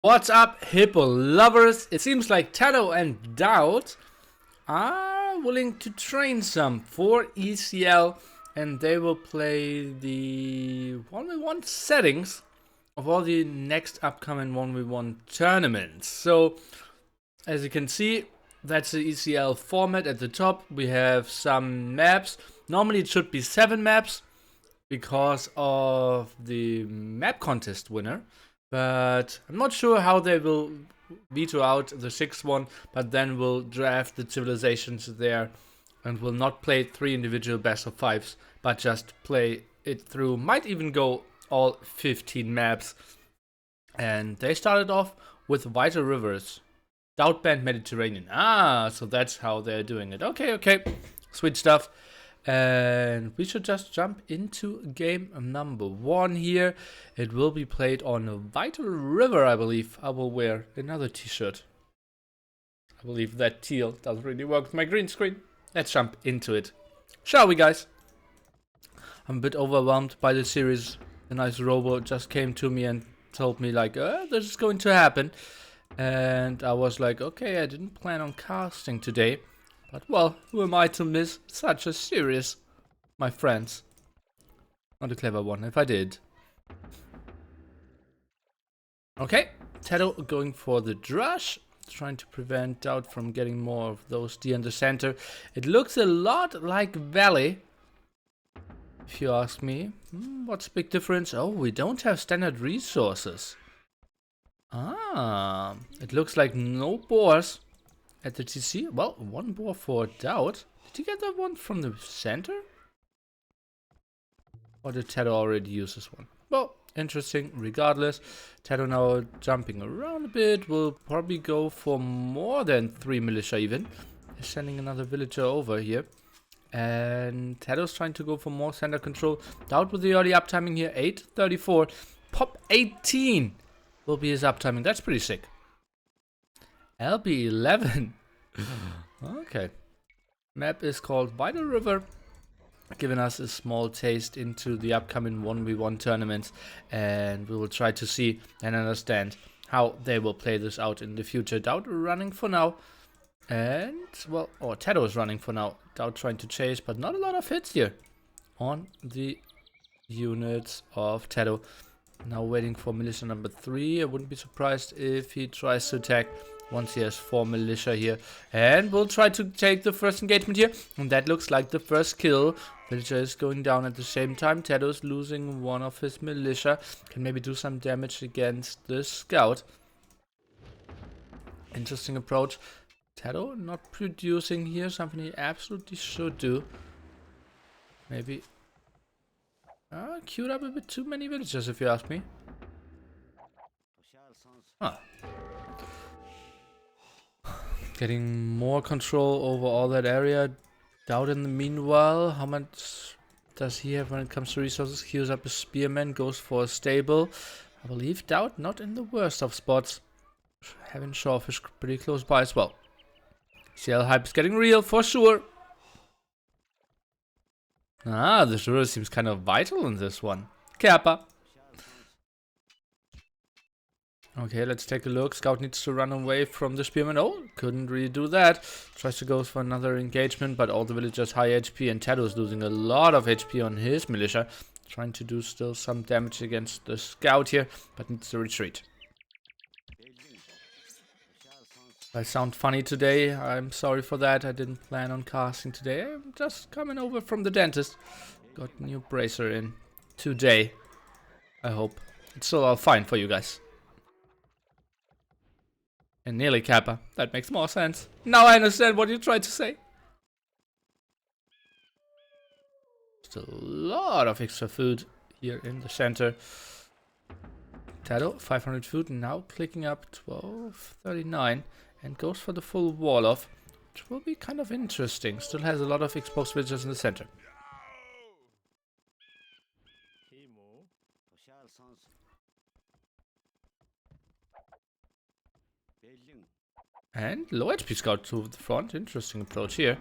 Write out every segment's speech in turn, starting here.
What's up, hippo lovers? It seems like TaToH and DauT are willing to train some for ECL, and they will play the 1v1 settings of all the next upcoming 1v1 tournaments. So, as you can see, that's the ECL format at the top. We have some maps. Normally it should be 7 maps because of the map contest winner. But I'm not sure how they will veto out the 6th one, but then we'll draft the civilizations there and will not play 3 individual best of 5s, but just play it through. Might even go all 15 maps. And they started off with Vital Rivers, DauT Band Mediterranean. So that's how they're doing it. Okay. Sweet stuff. And we should just jump into game number 1 here. It will be played on a Vital River, I believe. I will wear another t-shirt. I believe that teal doesn't really work with my green screen. Let's jump into it. Shall we, guys? I'm a bit overwhelmed by the series. A nice robot just came to me and told me like, this is going to happen. And I was like, okay, I didn't plan on casting today. But, well, who am I to miss such a series, my friends? Not a clever one, if I did. Okay, TaToH going for the Drush, trying to prevent DauT from getting more of those deer in the center. It looks a lot like Valley, if you ask me. What's the big difference? Oh, we don't have standard resources. It looks like no boars at the TC. Well, 1 boar for DauT. Did you get that one from the center? Or did TaToH already use this one? Well, interesting regardless. TaToH now jumping around a bit. Will probably go for more than 3 militia even. He's sending another villager over here. And TaToH's trying to go for more center control. DauT with the early uptiming here. 8:34. Pop 18 will be his uptiming. That's pretty sick. LB11. Okay. Map is called Vital River, giving us a small taste into the upcoming 1v1 tournaments, and we will try to see and understand how they will play this out in the future. DauT running for now, and, well, or TaToH is running for now. DauT trying to chase, but not a lot of hits here on the units of TaToH. Now waiting for militia number 3. I wouldn't be surprised if he tries to attack once he has 4 militia here. And we'll try to take the first engagement here. And that looks like the first kill. Villager is going down at the same time. TaToH is losing one of his militia. Can maybe do some damage against the scout. Interesting approach. TaToH not producing here. Something he absolutely should do. Maybe queued up a bit too many villagers, if you ask me. Getting more control over all that area. DauT in the meanwhile, how much does he have when it comes to resources? Queues up a spearman, goes for a stable. I believe DauT not in the worst of spots. Having Shawfish pretty close by as well. CL hype is getting real for sure. The Shura seems kind of vital in this one. Kappa. Okay, let's take a look. Scout needs to run away from the spearman. Oh, couldn't really do that. Tries to go for another engagement, but all the villagers high HP, and TaToH is losing a lot of HP on his militia. Trying to do still some damage against the scout here, but needs to retreat. I sound funny today. I'm sorry for that. I didn't plan on casting today. I'm just coming over from the dentist. Got a new bracer in today. I hope it's still all fine for you guys. And nearly Kappa. That makes more sense. Now I understand what you tried to say. Still a lot of extra food here in the center. TaToH, 500 food. Now clicking up 1239. And goes for the full wall off, which will be kind of interesting. Still has a lot of exposed villagers in the center. And low HP scout to the front. Interesting approach here.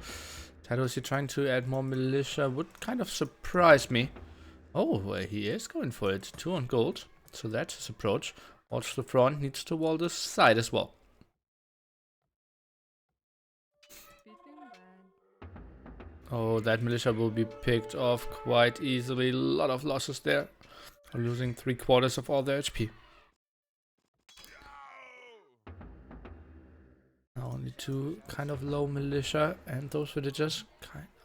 TaToH is trying to add more militia. Would kind of surprise me. Oh, he is going for it. 2 on gold. So that's his approach. Watch the front, needs to wall the side as well. Oh, that militia will be picked off quite easily. A lot of losses there. Are losing 3/4 of all their HP. Now only 2 kind of low militia, and those villagers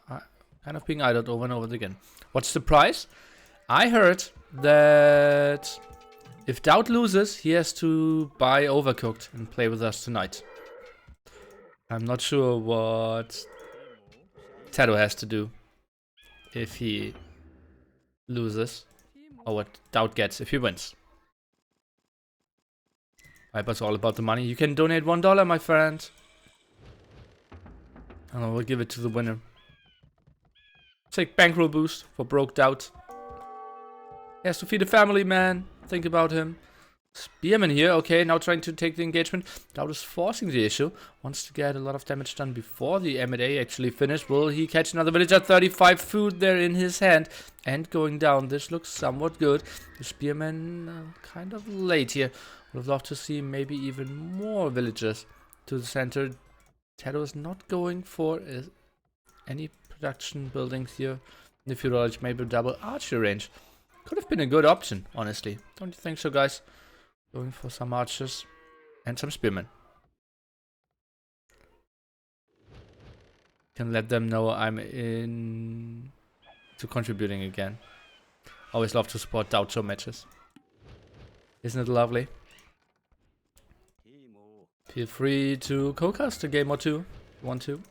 kind of being idled over and over again. What's the price? I heard that if DauT loses, he has to buy Overcooked and play with us tonight. I'm not sure what TaToH has to do if he loses, or what DauT gets if he wins. Viper's all about the money. You can donate $1, my friend. And we'll give it to the winner. Take bankroll boost for broke DauT. He has to feed a family, man. Think about him. Spearman here, okay, now trying to take the engagement. DauT is forcing the issue. Wants to get a lot of damage done before the M&A actually finished. Will he catch another villager? 35 food there in his hand. And going down. This looks somewhat good. The Spearman kind of late here. Would have loved to see maybe even more villagers to the center. TaToH is not going for any production buildings here. In the feudal age, maybe double archer range. Could have been a good option, honestly. Don't you think so, guys? Going for some archers and some spearmen. Can let them know I'm in to contributing again. Always love to support DauT show matches. Isn't it lovely? Feel free to co-cast a game or two if you want to.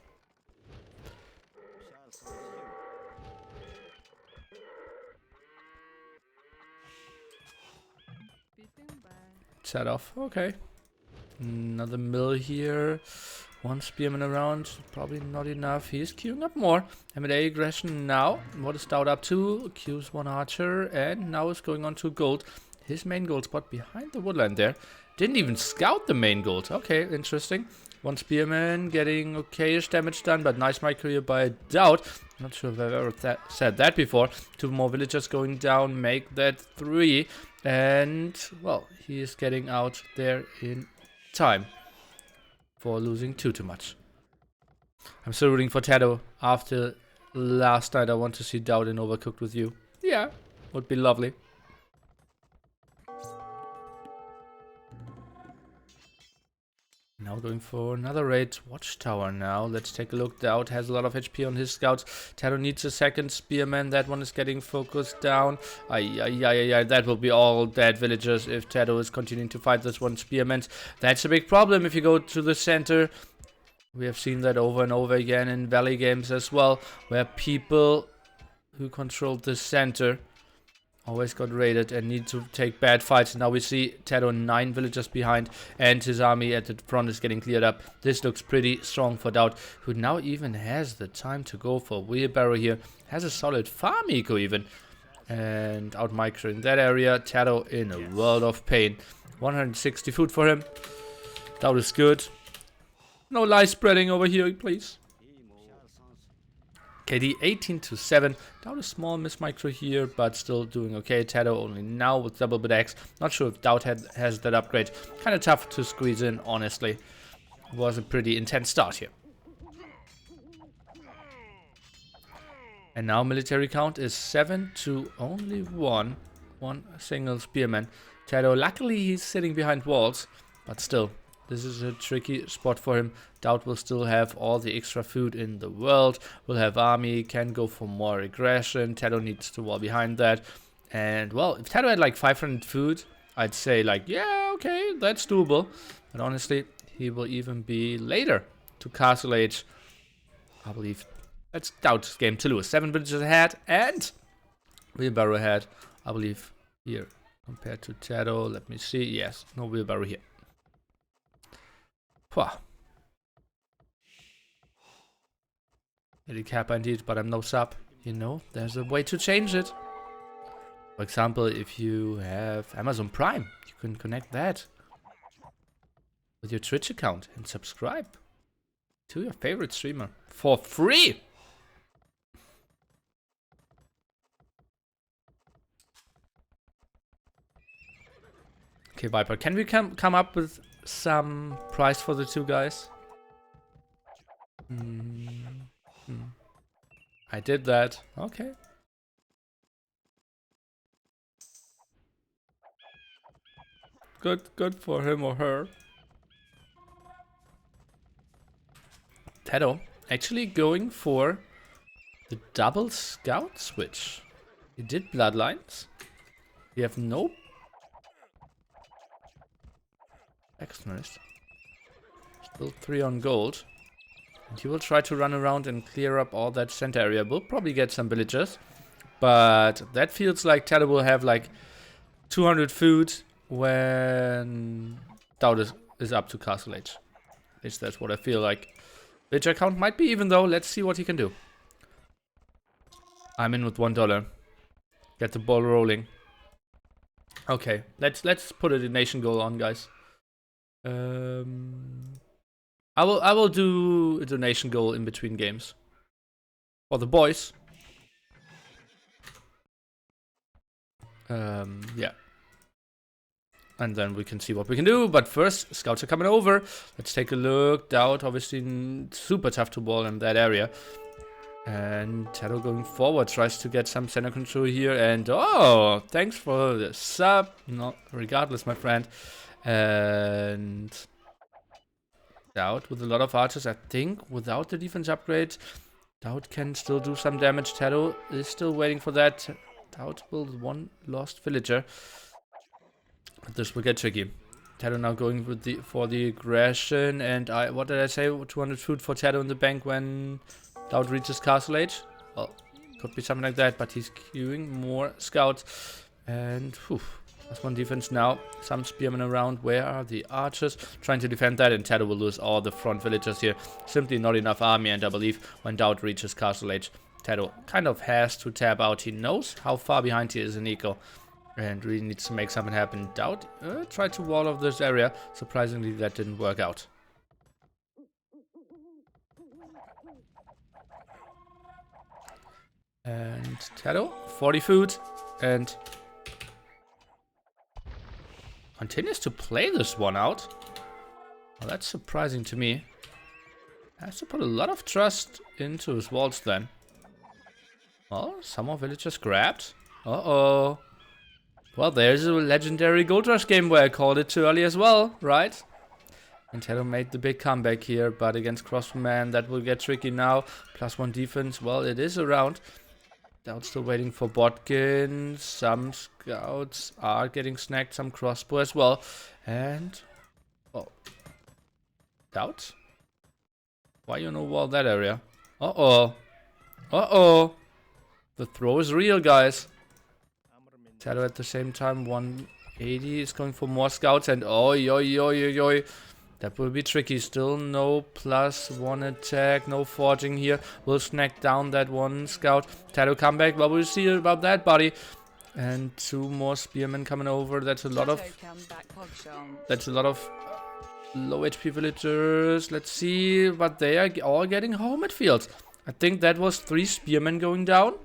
Set off, okay. Another mill here. One spearman around, probably not enough. He's queuing up more. M&A aggression now. What is DauT up to? Queues one archer, and now is going on to gold. His main gold spot behind the woodland there. Didn't even scout the main gold. Okay, interesting. One spearman getting okayish damage done, but nice micro here by DauT. Not sure if I've ever said that before. 2 more villagers going down, make that 3. And, well, he is getting out there in time for losing too much. I'm still rooting for TaToH. After last night, I want to see DauT in Overcooked with you. Yeah, would be lovely. Now going for another raid watchtower now. Let's take a look. DauT has a lot of HP on his scouts. TaToH needs a second spearman. That one is getting focused down. That will be all dead villagers if TaToH is continuing to fight this one spearman. That's a big problem if you go to the center. We have seen that over and over again in Valley games as well, where people who controlled the center always got raided and need to take bad fights. Now we see TaToH 9 villagers behind, and his army at the front is getting cleared up. This looks pretty strong for DauT, who now even has the time to go for wheelbarrow here. Has a solid farm eco even. And out micro in that area. TaToH in a world of pain. 160 food for him. DauT is good. No lie spreading over here, please. KD 18-7. DauT a small miss micro here, but still doing okay. TaToH only now with double bit X. Not sure if DauT has that upgrade. Kind of tough to squeeze in, honestly. It was a pretty intense start here. And now military count is 7 to only 1. One single spearman. TaToH, luckily he's sitting behind walls, but still. This is a tricky spot for him. DauT will still have all the extra food in the world. Will have army, can go for more aggression. TaToH needs to wall behind that. And, well, if TaToH had like 500 food, I'd say like, yeah, okay, that's doable. But honestly, he will even be later to Castle Age. I believe that's DauT's game to lose. 7 villages ahead and wheelbarrow ahead, I believe, here. Compared to TaToH, let me see. Yes, no wheelbarrow here. Wow. Really Kappa indeed, but I'm no sub. You know, there's a way to change it. For example, if you have Amazon Prime, you can connect that with your Twitch account and subscribe to your favorite streamer for free. Okay, Viper, can we come up with some price for the two guys? I did that. Okay. Good for him or her. TaToH actually going for the double scout switch. He did bloodlines. We have no extras. Still 3 on gold. And he will try to run around and clear up all that center area. We'll probably get some villagers. But that feels like TaToH will have like 200 food when DauT is up to Castle Age. At least that's what I feel like. Villager count might be even though. Let's see what he can do. I'm in with $1. Get the ball rolling. Okay, let's put a donation goal on, guys. I will do a donation goal in between games for the boys. Yeah. And then we can see what we can do. But first, scouts are coming over. Let's take a look. DauT, obviously, super tough to ball in that area. And TaToH going forward tries to get some center control here. And oh, thanks for the sub. No, regardless, my friend. And DauT with a lot of archers. I think without the defense upgrade, DauT can still do some damage. TaToH is still waiting for that. DauT will one lost villager. But this will get tricky. TaToH now going with for the aggression. And what did I say? 200 food for TaToH in the bank when DauT reaches Castle Age. Well, could be something like that, but he's queuing more scouts. And whew, +1 defense now. Some spearmen around. Where are the archers? Trying to defend that, and TaToH will lose all the front villagers here. Simply not enough army, and I believe when DauT reaches Castle Age, TaToH kind of has to tap out. He knows how far behind he is in eco. And really needs to make something happen. DauT tried to wall off this area. Surprisingly, that didn't work out. And TaToH, 40 food. And continues to play this one out. Well, that's surprising to me. Has to put a lot of trust into his walls then. Well, some more villagers grabbed. Uh-oh. Well, there's a legendary Gold Rush game where I called it too early as well, right? And TaToH made the big comeback here, but against Crossman, that will get tricky now. +1 defense, well, it is around. DauT still waiting for Botkin. Some scouts are getting snagged, some crossbow as well. And, oh, DauT? Why you no wall that area? Uh-oh. Uh-oh. The throw is real, guys. TaToH at the same time, 180 is going for more scouts, and oi, oi, oi, oi, oi. That will be tricky. Still no +1 attack, no forging here. We'll snack down that one scout. TaToH comeback, well, we'll see about that, buddy. And 2 more spearmen coming over. That's a lot of low HP villagers. Let's see, but they are all getting home, it feels. I think that was 3 spearmen going down,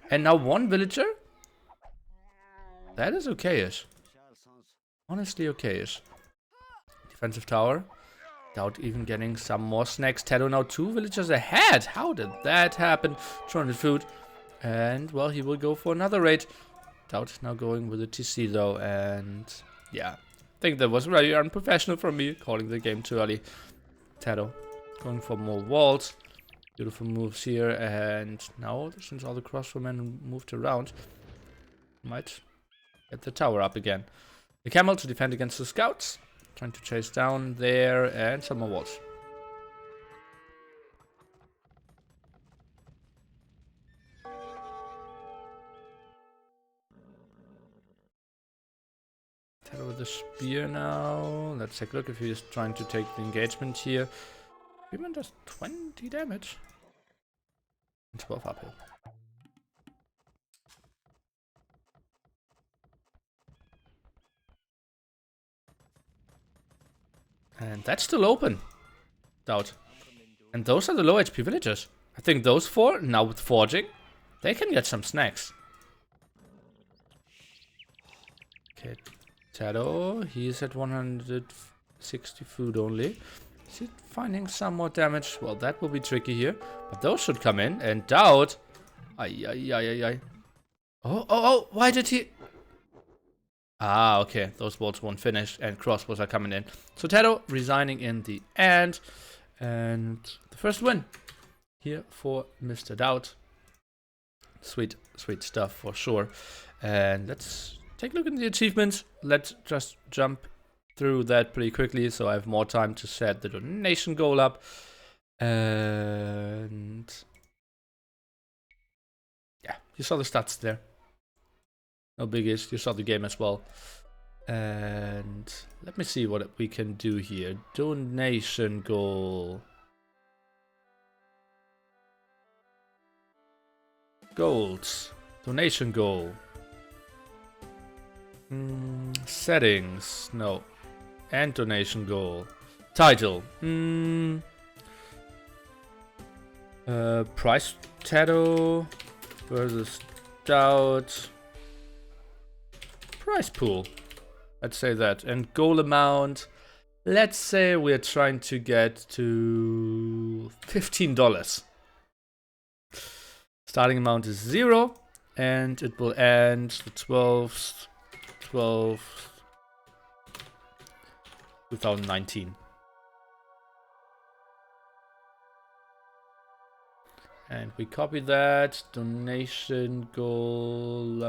and now 1 villager. That is okay-ish. Honestly okay-ish. Defensive tower. DauT even getting some more snacks. TaToH now 2 villagers ahead. How did that happen? 200 food. And, well, he will go for another raid. DauT now going with a TC though. And, yeah. I think that was very unprofessional from me, calling the game too early. TaToH going for more walls. Beautiful moves here. And now, since all the crossbowmen moved around, might get the tower up again. The camel to defend against the scouts. Trying to chase down there, and some more walls. TaToH with the spear now. Let's take a look if he is trying to take the engagement here. Spearman does 20 damage. And 12 uphill. And that's still open. DauT. And those are the low HP villagers. I think those 4, now with forging, they can get some snacks. Okay, TaToH, he's at 160 food only. Is he finding some more damage? Well, that will be tricky here. But those should come in. And DauT. Ay. Oh, why did he... Ah, okay. Those bolts won't finish. And crossbows are coming in. So TaToH resigning in the end. And the first win here for Mr. DauT. Sweet stuff for sure. And let's take a look at the achievements. Let's just jump through that pretty quickly so I have more time to set the donation goal up. And yeah, you saw the stats there. No biggies, you saw the game as well. And let me see what we can do here. Donation goal. Goals. Donation goal. Settings. No. And donation goal. Title. Price TaToH versus DauT. Price pool. Let's say that. And goal amount. Let's say we're trying to get to $15. Starting amount is 0. And it will end the 12th 2019. And we copy that. Donation goal.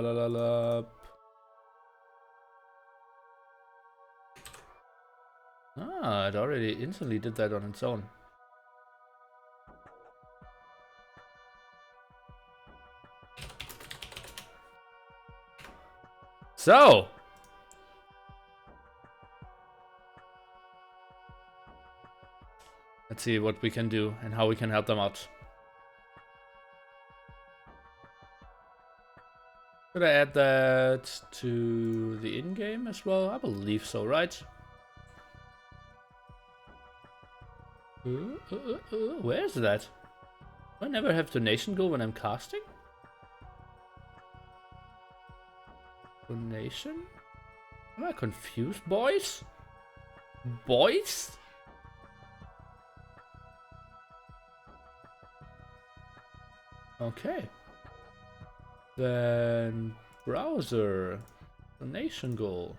Ah, it already instantly did that on its own. So, let's see what we can do and how we can help them out. Should I add that to the in-game as well? I believe so, right? Where is that? Do I never have donation goal when I'm casting? Donation? Am I confused, boys? Boys? Okay. Then browser. Donation goal.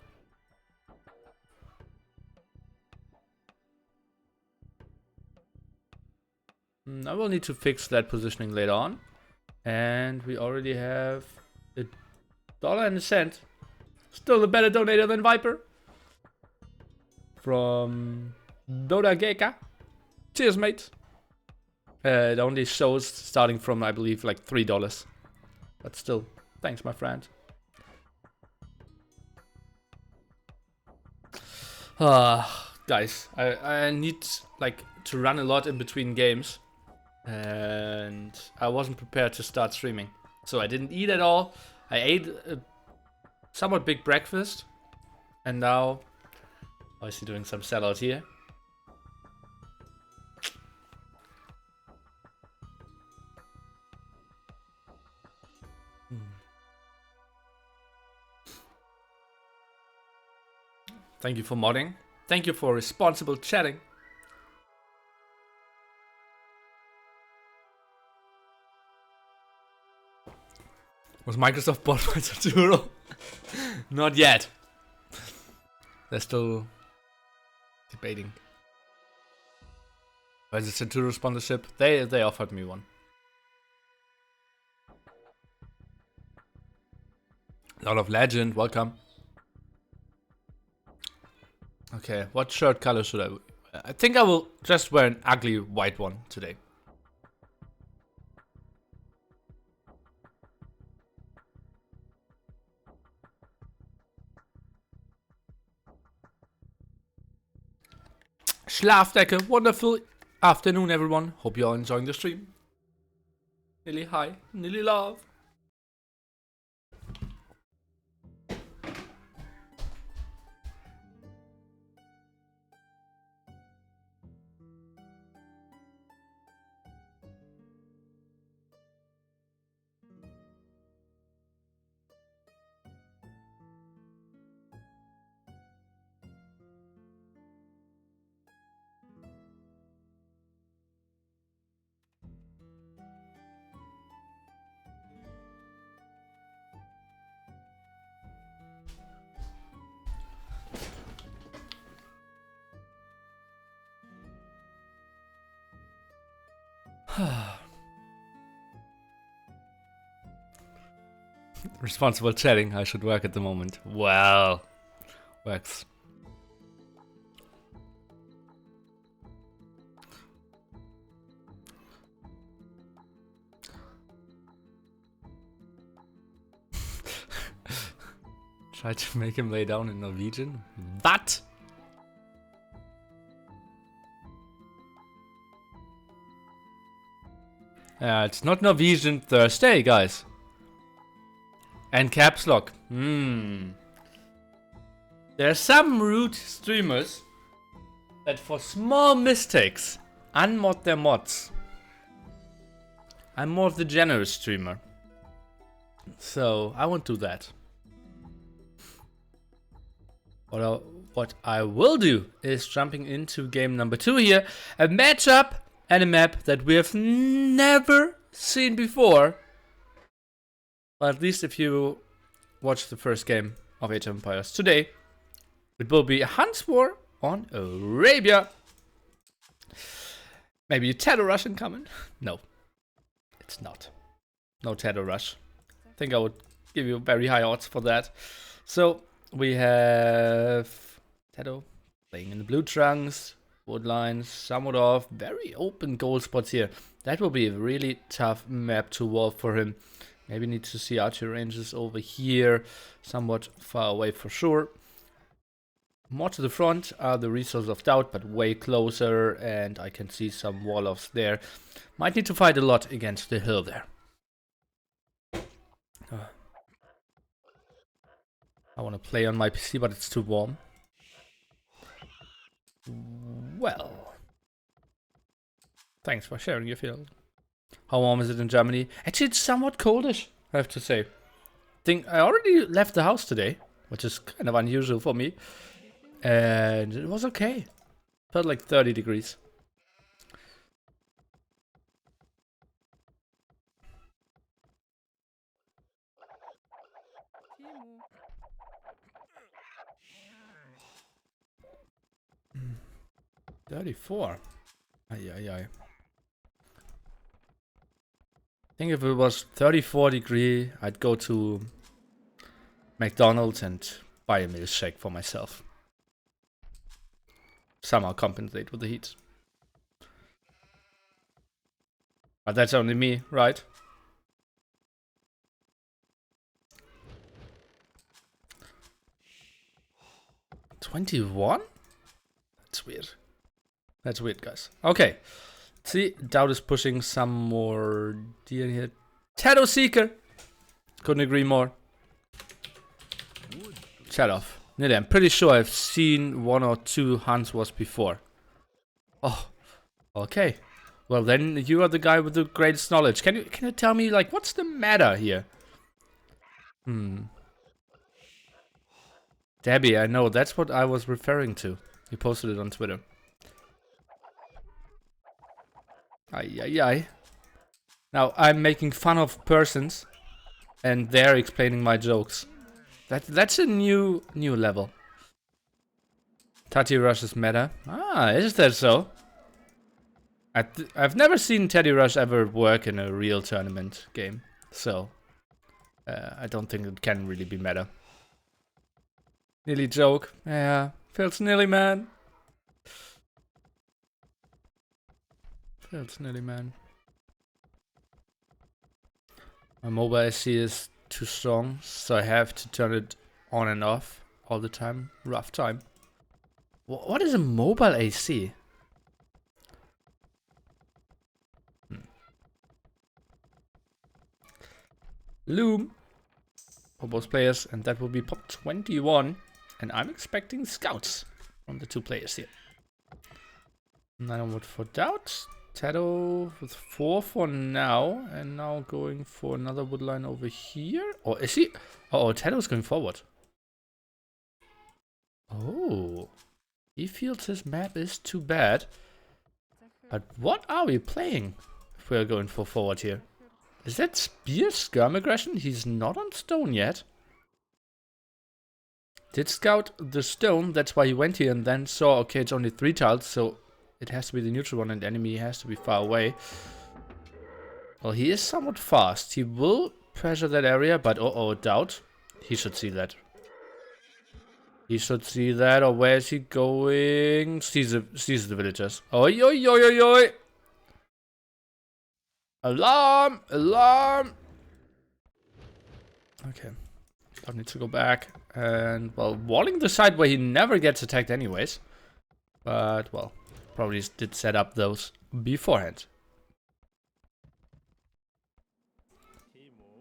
I will need to fix that positioning later on. And we already have $1.01. Still a better donator than Viper. From Dodageka. Cheers, mate. It only shows starting from, I believe, like $3. But still, thanks, my friend. Guys, I need like to run a lot in between games. And I wasn't prepared to start streaming. So I didn't eat at all. I ate a somewhat big breakfast. And now, obviously doing some salad here. Thank you for modding. Thank you for responsible chatting. Was Microsoft bought by TaToH? Not yet. They're still debating. Where's the TaToH sponsorship? They offered me one. Lot of Legend, welcome. Okay, what shirt color should I wear? I think I will just wear an ugly white one today. Schlafdecke, wonderful afternoon everyone. Hope you're enjoying the stream. Nilly hi, Nilly love. Responsible chatting, I should work at the moment. Well, works. Try to make him lay down in Norwegian. What? It's not Norwegian Thursday, guys. And caps lock. There are some rude streamers that for small mistakes unmod their mods. I'm more of the generous streamer. So I won't do that. What I will do is jumping into game number 2 here. A matchup and a map that we have never seen before. But at least if you watch the first game of Age of Empires today, it will be a Hunt's War on Arabia. Maybe a TaToH rush incoming? No, it's not. No TaToH rush. I think I would give you very high odds for that. So we have TaToH playing in the blue trunks, wood lines, somewhat off, very open goal spots here. That will be a really tough map to wall for him. Maybe need to see archer ranges over here, somewhat far away for sure. More to the front are the resources of DauT, but way closer, and I can see some wall-offs there. Might need to fight a lot against the hill there. I want to play on my PC, but it's too warm. Well, thanks for sharing your feelings. How warm is it in Germany? Actually, it's somewhat coldish, I have to say. I already left the house today, which is kind of unusual for me. And it was okay. Felt like 30 degrees. Mm. 34. Ay. I think if it was 34 degree, I'd go to McDonald's and buy a milkshake for myself. Somehow compensate with the heat. But that's only me, right? $21? That's weird. That's weird, guys. Okay. See, DauT is pushing some more D in here. TaToH Seeker! Couldn't agree more. Shut off. Nearly, I'm pretty sure I've seen 1 or 2 Hunt's Wars before. Oh, okay. Well, then you are the guy with the greatest knowledge. Can you tell me, like, what's the matter here? Debbie, I know, that's what I was referring to. You posted it on Twitter. Ay. Now, I'm making fun of persons, and they're explaining my jokes. That's a new level. TaToH Rush is meta. Ah, is that so? I've never seen TaToH Rush ever work in a real tournament game, so I don't think it can really be meta. Nearly joke. Yeah, feels nearly man. Feels nearly man. My mobile IC is too strong, so I have to turn it on and off all the time. Rough time. What is a mobile AC? Loom for both players, and that will be pop 21. And I'm expecting scouts from the 2 players here. 9 wood for DauT. TaToH with 4 for now, and now going for another wood line over here. Or is he? Oh, TaToH's going forward. Oh, he feels his map is too bad. But what are we playing if we're going for forward here? Is that spear skirm aggression? He's not on stone yet. Did scout the stone, that's why he went here and then saw, okay, it's only 3 tiles, so it has to be the neutral one and the enemy has to be far away. Well, he is somewhat fast. He will pressure that area, but DauT. He should see that. He should see that, or where is he going? Sees the villagers. Oi, oi, oi, oi, oi! Alarm! Alarm! Okay. I need to go back. And, well, walling the side where he never gets attacked anyways. But, well, probably did set up those beforehand.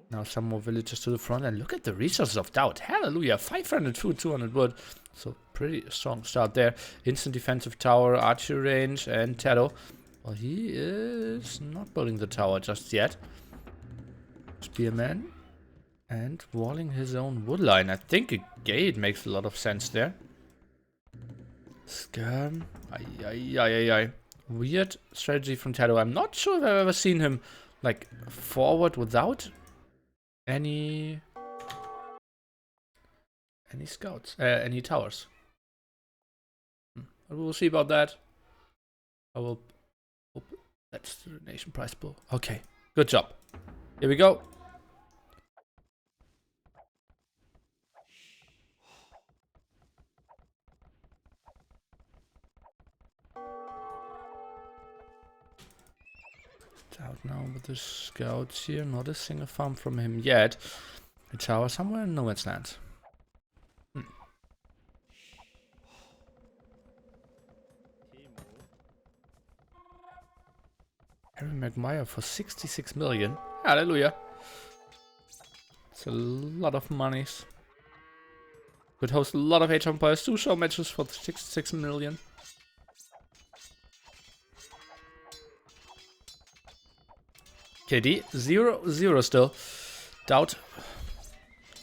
Now some more villagers to the front, and look at the resources of DauT. Hallelujah, 500 food, 200 wood. So pretty strong start there. Instant defensive tower, archery range, and TaToH. Well, he is not building the tower just yet. Spearman. And walling his own wood line. I think a gate makes a lot of sense there. Scam. Ay. Weird strategy from TaToH. I'm not sure if I've ever seen him like forward without any scouts, any towers. We'll see about that. I will. Oh, that's the nation prize pool. Okay, good job. Here we go. Out now with the scouts here. Not a single farm from him yet. A tower somewhere in no man's land. Harry Maguire for 66 million. Hallelujah. It's a lot of monies. Could host a lot of Age of Empires 2 show matches for 66 million. KD 0-0 still. DauT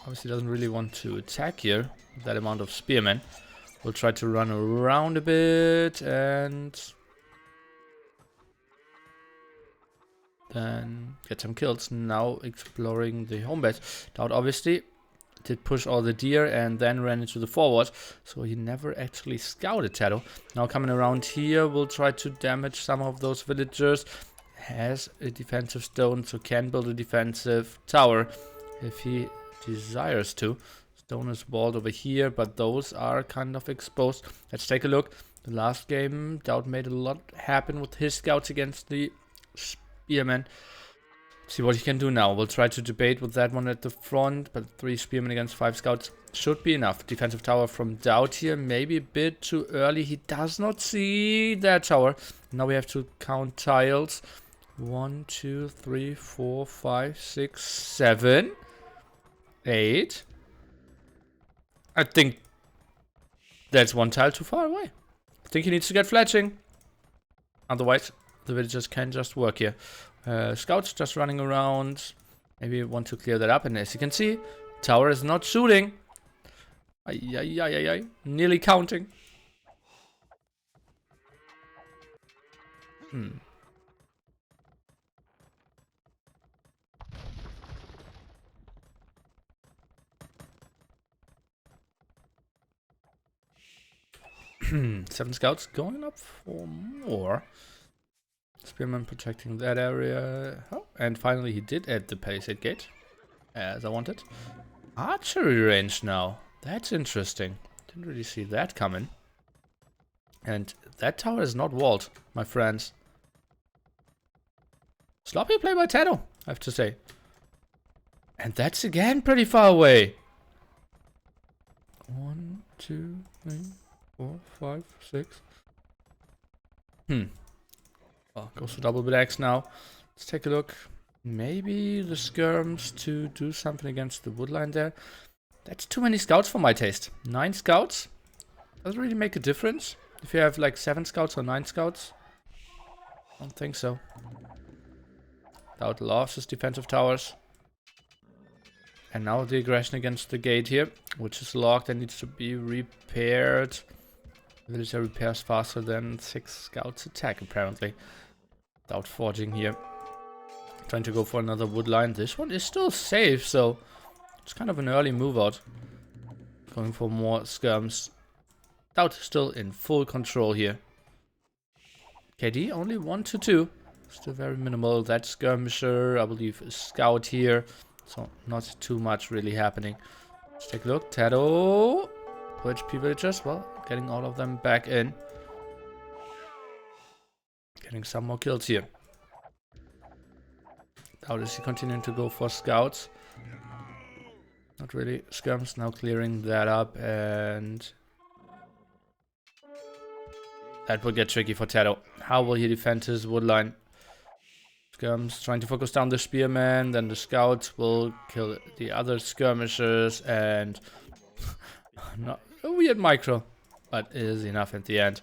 obviously doesn't really want to attack here with that amount of spearmen. We'll try to run around a bit and then get some kills. Now exploring the home base. DauT obviously did push all the deer and then ran into the forward, so he never actually scouted TaToH. Now coming around here, we'll try to damage some of those villagers. Has a defensive stone, so can build a defensive tower if he desires to. Stone is walled over here, but those are kind of exposed. Let's take a look. The last game, DauT made a lot happen with his scouts against the spearmen. See what he can do now. We'll try to debate with that one at the front, but 3 spearmen against 5 scouts should be enough. Defensive tower from DauT here, maybe a bit too early. He does not see that tower. Now we have to count tiles. 1, 2, 3, 4, 5, 6, 7, 8. I think that's 1 tile too far away. I think he needs to get fletching. Otherwise, the villagers can just work here. Scouts just running around. Maybe want to clear that up. And as you can see, tower is not shooting. Ay. Nearly counting. 7 scouts going up for more. Spearman protecting that area. Oh, and finally he did add the palisade gate, as I wanted. Archery range now. That's interesting. Didn't really see that coming. And that tower is not walled, my friends. Sloppy play by TaToH, I have to say. And that's again pretty far away. 1, 2, 3, 4, 5, 6. Well, goes for double bit now. Let's take a look. Maybe the skirms to do something against the woodline there. That's too many scouts for my taste. 9 scouts doesn't really make a difference. If you have like 7 scouts or 9 scouts, I don't think so. DauT loves his defensive towers. And now the aggression against the gate here, which is locked and needs to be repaired. Villager repairs faster than 6 scouts attack, apparently. DauT forging here. Trying to go for another wood line. This one is still safe, so it's kind of an early move out. Going for more skirms. DauT still in full control here. KD only 1 to 2. still very minimal. That skirmisher, I believe, is scout here. So not too much really happening. Let's take a look. TaToH. HP villagers. Well, getting all of them back in. Getting some more kills here. How is he continuing to go for scouts? Not really. Skirms now clearing that up, and that will get tricky for TaToH. How will he defend his woodline? Skirms trying to focus down the spearman, then the scouts will kill the other skirmishers, and not a weird micro, but it is enough at the end.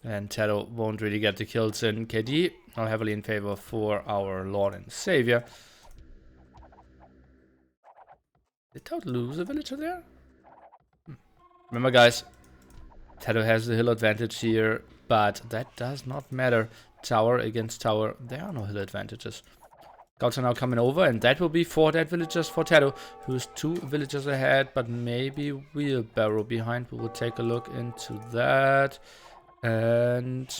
And TaToH won't really get the kills in. KD now heavily in favor for our Lord and Savior. Did TaToH lose a villager there? Remember, guys, TaToH has the hill advantage here, but that does not matter. Tower against tower, there are no hill advantages. Scouts are now coming over, and that will be 4 dead villagers for TaToH, who's 2 villagers ahead, but maybe wheelbarrow behind. We will take a look into that. And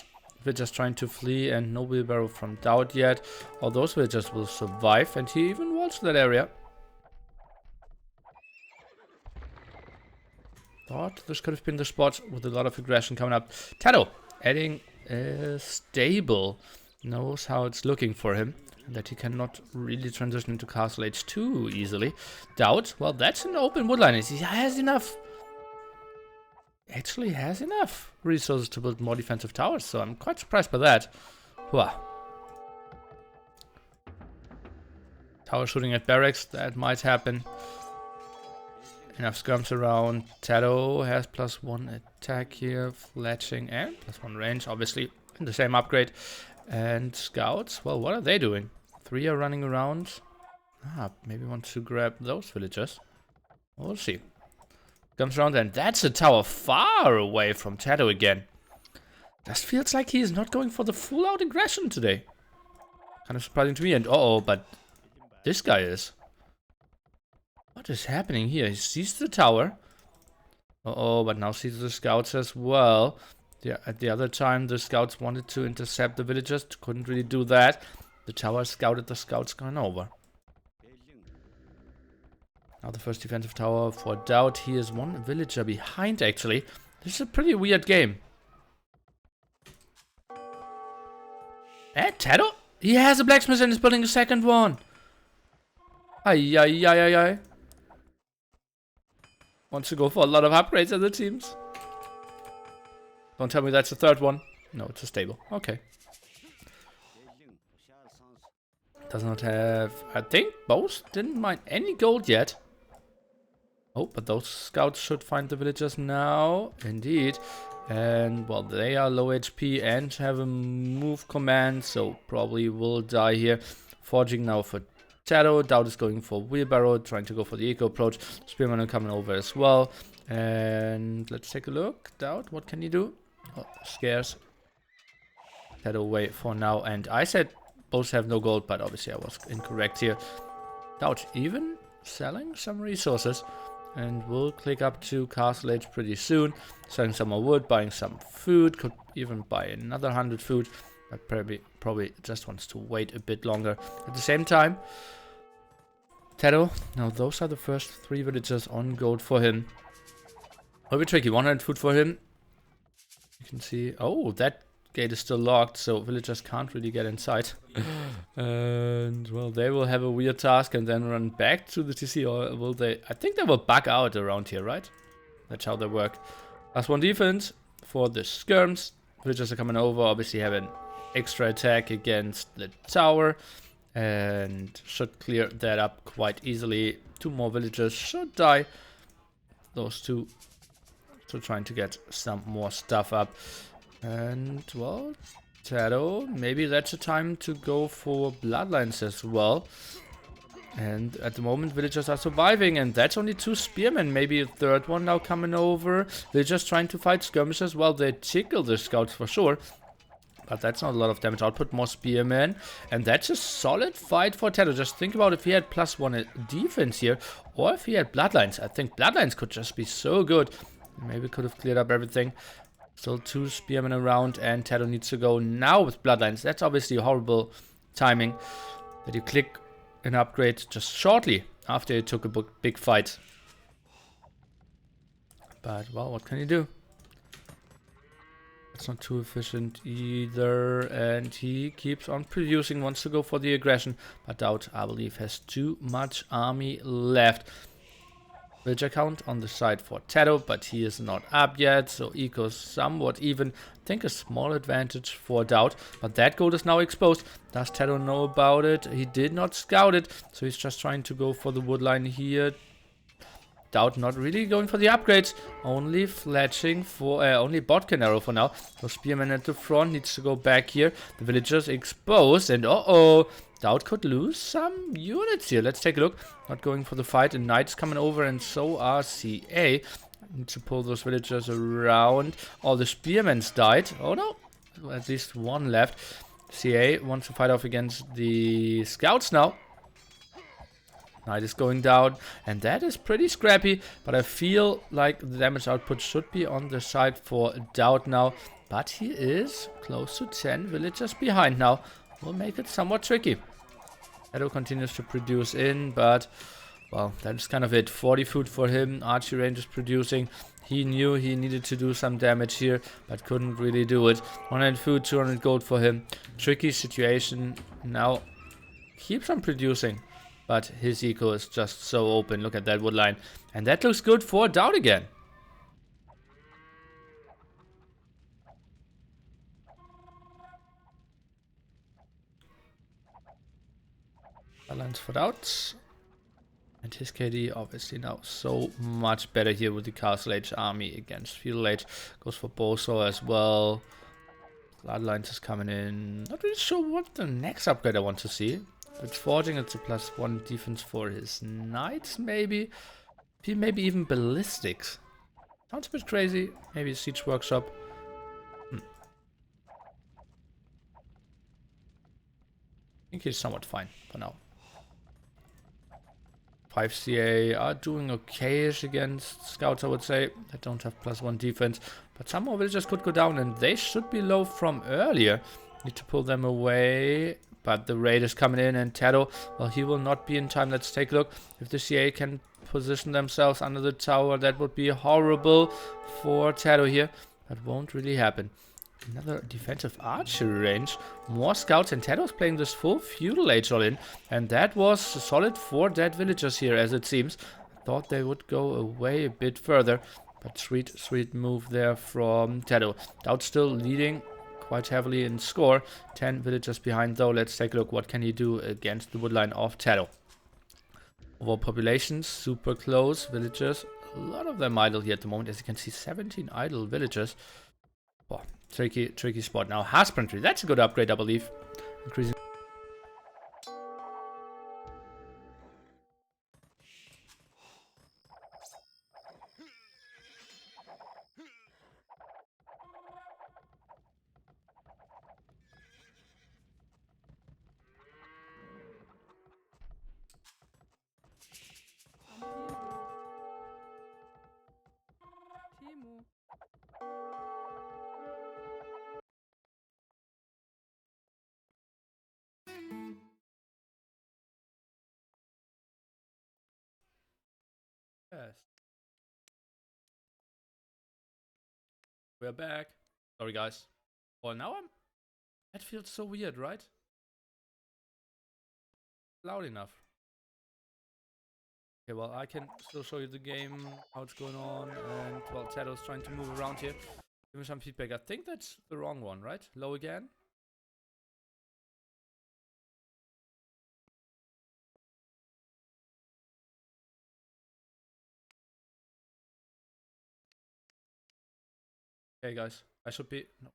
villagers trying to flee, and no wheelbarrow from DauT yet. All those villagers will survive, and he even walls that area. Thought this could have been the spot with a lot of aggression coming up. TaToH adding a stable. Knows how it's looking for him. That he cannot really transition into Castle Age too easily. DauT, well, that's an open woodline. He has enough. Actually has enough resources to build more defensive towers, so I'm quite surprised by that. Wow. Tower shooting at barracks, that might happen. Enough skirms around. TaToH has +1 attack here, fletching, and +1 range, obviously, in the same upgrade. And scouts, well, what are they doing? 3 are running around. Maybe want to grab those villagers. We'll see. Comes around, and that's a tower far away from TaToH again. Just feels like he is not going for the full out aggression today. Kind of surprising to me, and but this guy is. What is happening here? He sees the tower. But now sees the scouts as well. Yeah, at the other time, the scouts wanted to intercept the villagers. Couldn't really do that. The tower scouted the scouts going over. Now the first defensive tower for DauT. He is 1 villager behind, actually. This is a pretty weird game. And TaToH? He has a blacksmith and is building a second one. Ay. Wants to go for a lot of upgrades at the teams. Don't tell me that's a third one. No, it's a stable. Okay. Does not have... I think both didn't mine any gold yet. But those scouts should find the villagers now. Indeed. And, well, they are low HP and have a move command, so probably will die here. Forging now for TaToH. DauT is going for wheelbarrow, trying to go for the eco approach. Spearman are coming over as well. And let's take a look. DauT, what can you do? Scares TaToH away for now. And I said both have no gold, but obviously I was incorrect here. DauT even selling some resources. And we'll click up to Castle Age pretty soon. Selling some more wood, buying some food. Could even buy another 100 food. But probably just wants to wait a bit longer. At the same time, TaToH, now those are the first 3 villagers on gold for him. A bit tricky, 100 food for him. You can see, that gate is still locked, so villagers can't really get inside. And, well, they will have a weird task and then run back to the TC, or will they? I think they will bug out around here, right? That's how they work. Last 1 defense for the skirms. Villagers are coming over, obviously have an extra attack against the tower. And should clear that up quite easily. 2 more villagers should die. Those 2. So trying to get some more stuff up. And, well, TaToH, maybe that's a time to go for bloodlines as well. And at the moment, villagers are surviving, and that's only 2 spearmen. Maybe a third one now coming over. They're just trying to fight skirmishers. Well, they tickle the scouts for sure. But that's not a lot of damage output. More spearmen. And that's a solid fight for TaToH. Just think about if he had +1 defense here, or if he had bloodlines. I think bloodlines could just be so good. Maybe could have cleared up everything. Still 2 spearmen around, and TaToH needs to go now with bloodlines. That's obviously a horrible timing that you click an upgrade just shortly after you took a big fight. But, well, what can you do? It's not too efficient either, and he keeps on producing, wants to go for the aggression, but DauT, I believe, has too much army left. Villager count on the side for TaToH, but he is not up yet, so eco's somewhat even. I think a small advantage for DauT, but that gold is now exposed. Does TaToH know about it? He did not scout it, so he's just trying to go for the wood line here. DauT not really going for the upgrades, only fletching for, only botkin arrow for now. So Spearman at the front needs to go back here. The villagers exposed, and DauT could lose some units here. Let's take a look. Not going for the fight, and Knight's coming over, and so are CA. Need to pull those villagers around. All the Spearmans died. Oh no, at least one left. CA wants to fight off against the scouts now. Knight is going down, and that is pretty scrappy, but I feel like the damage output should be on the side for DauT now, but he is close to 10 villagers behind now. Will make it somewhat tricky. TaToH continues to produce in, but, well, that's kind of it. 40 food for him, archery range is producing. He knew he needed to do some damage here, but couldn't really do it. 100 food, 200 gold for him. Tricky situation. Now, keeps on producing. But his eco is just so open. Look at that wood line. And that looks good for DauT again. Balance for DauT. And his KD obviously now so much better here with the Castle Age army against Feudal Age. Goes for Boso as well. Bloodlines is coming in. Not really sure what the next upgrade I want to see. It's Forging, it's a +1 defense for his Knights, maybe. Maybe even Ballistics. Sounds a bit crazy. Maybe a Siege Workshop. I think he's somewhat fine for now. 5 CA are doing okay-ish against Scouts, I would say. They don't have +1 defense. But some more villagers could go down, and they should be low from earlier. Need to pull them away. But the raid is coming in, and TaToH, well, he will not be in time. Let's take a look. If the CA can position themselves under the tower, that would be horrible for TaToH here. That won't really happen. Another defensive archery range. More scouts, and TaToH's playing this full Feudal Age all in. And that was solid for dead villagers here, as it seems. I thought they would go away a bit further. But sweet move there from TaToH. DauT still leading quite heavily in score. 10 villagers behind though. Let's take a look. What can he do against the woodline of TaToH? Overpopulation, super close. Villagers, a lot of them idle here at the moment. As you can see, 17 idle villagers. Oh, tricky spot. Now, husbandry. That's a good upgrade, I believe. Increasing. Yes. We're back. Sorry, guys. Well, now that feels so weird, right? Loud enough. Okay, well, I can still show you the game, how it's going on, and, well, TaToH's trying to move around here. Give me some feedback. I think that's the wrong one, right? Low again? Okay, guys. I should be... No.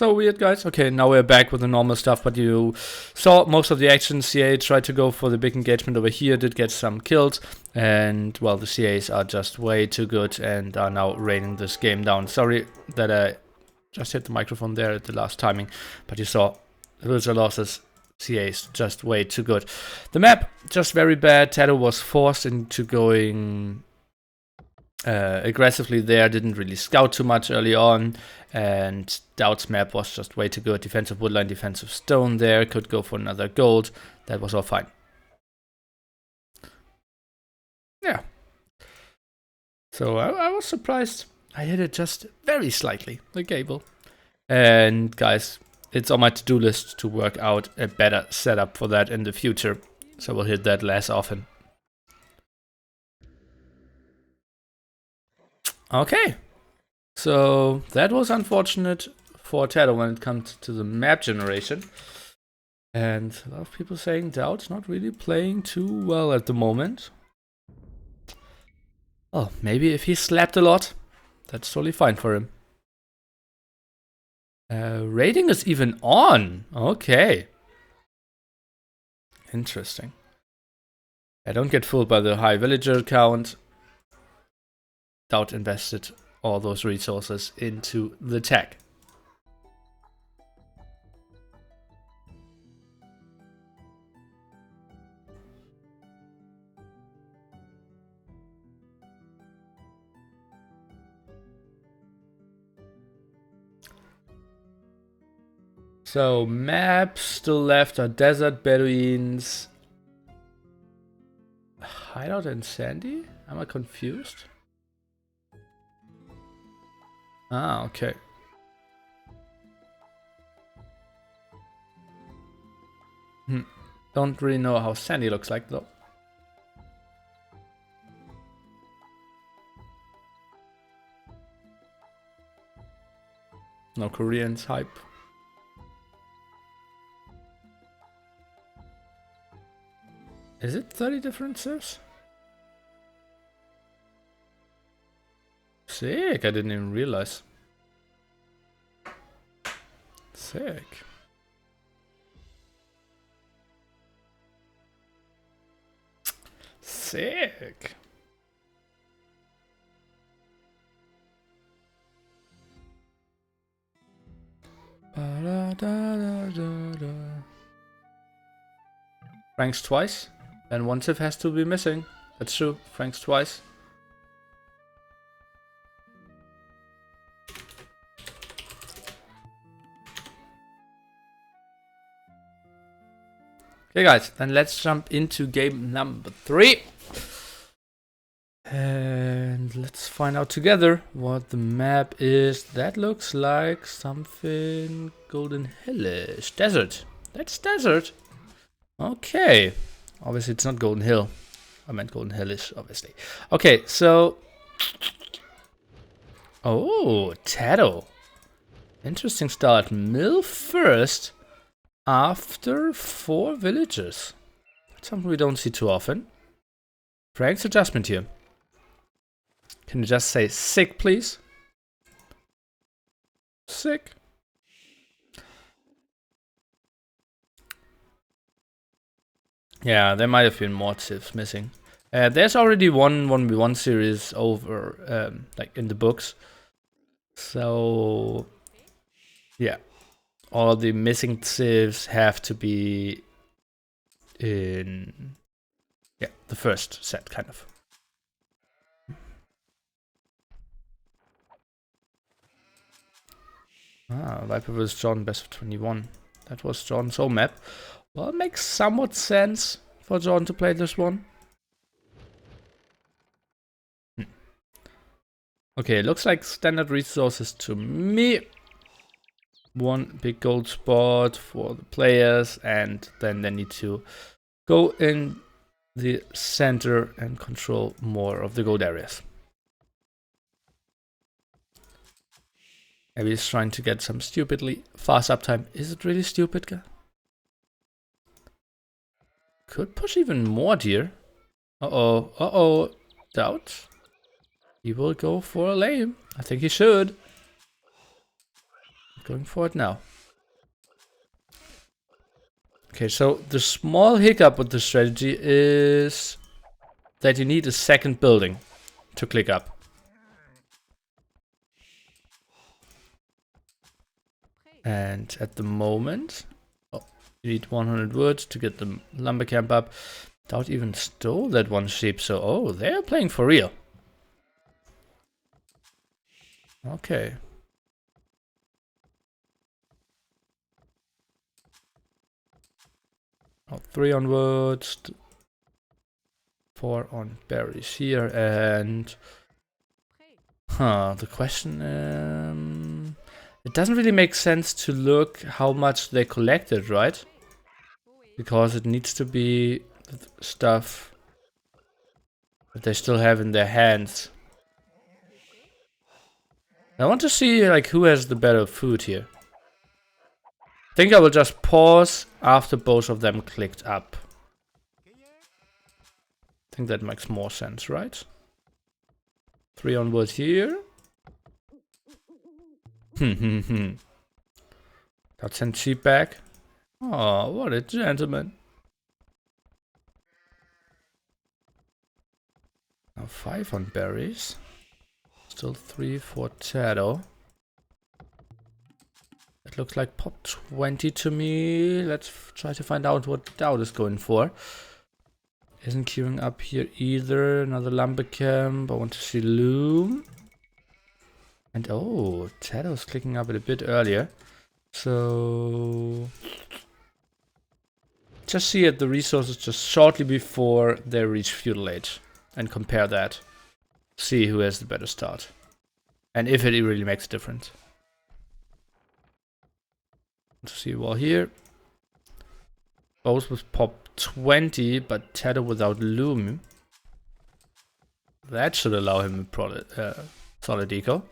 So weird, guys. Okay, now we're back with the normal stuff, but you saw most of the action. CA tried to go for the big engagement over here, did get some kills, and, well, the CAs are just way too good and are now raining this game down. Sorry that I just hit the microphone there at the last timing, but you saw loser losses, CAs just way too good. The map, just very bad. TaToH was forced into going aggressively there, didn't really scout too much early on, and DauT's map was just way too good. Defensive woodline, defensive stone there, could go for another gold. That was all fine. Yeah. So I was surprised. I hit it just very slightly, the gable. And guys, it's on my to-do list to work out a better setup for that in the future. So we'll hit that less often. Okay, so that was unfortunate for TaToH when it comes to the map generation. And a lot of people saying DauT's not really playing too well at the moment. Oh, maybe if he slapped a lot, that's totally fine for him. Rating is even on. Okay. Interesting. I don't get fooled by the high villager count. DauT invested all those resources into the tech. So maps still left are desert, Bedouins, hideout and sandy? Am I confused? Ah, okay. Don't really know how sandy looks like though. No Koreans hype. Is it 30 differences? Sick, I didn't even realize. Sick. Sick. Franks twice, and one Civ has to be missing. That's true, Franks twice. Okay guys, then let's jump into game number 3. And let's find out together what the map is. That looks like something Golden Hillish. Desert. That's desert. Okay. Obviously it's not Golden Hill. I meant Golden Hillish, obviously. Okay, so... Oh, TaToH. Interesting start. Mill first after 4 villages. That's something we don't see too often. Frank's adjustment here. Can you just say sick, please? Sick. Yeah, there might have been more civs missing. There's already one 1v1 series over, like in the books. So, yeah. All the missing civs have to be in, yeah, the first set, kind of. Ah, Viper vs. John, best of 21. That was John's own map. Well, it makes somewhat sense for John to play this one. Okay, looks like standard resources to me. One big gold spot for the players, and then they need to go in the center and control more of the gold areas. Maybe he's trying to get some stupidly fast uptime. Is it really stupid, guy? Could push even more deer. Uh-oh, DauT. He will go for a lane. I think he should. going for it now. Okay, so the small hiccup with the strategy is that you need a second building to click up. And at the moment, you need 100 wood to get the lumber camp up. DauT even stole that one sheep, so oh, they're playing for real. Okay. Oh, 3 on wood, 4 on berries here, and the question, it doesn't really make sense to look how much they collected, right? Because it needs to be stuff that they still have in their hands. I want to see like who has the better food here. I think I will just pause after both of them clicked up. I think that makes more sense, right? 3 on wood here. Got sent sheep back. Oh, what a gentleman. Now 5 on berries. Still 3 for TaToH. It looks like pop 20 to me. Let's try to find out what DauT is going for. Isn't queuing up here either. Another lumber camp. I want to see loom. And oh, TaToH is clicking up it a bit earlier. So just see at the resources just shortly before they reach feudal age and compare that. See who has the better start. And if it really makes a difference. To see wall here. Both with pop 20, but TaToH without loom. That should allow him a solid eco.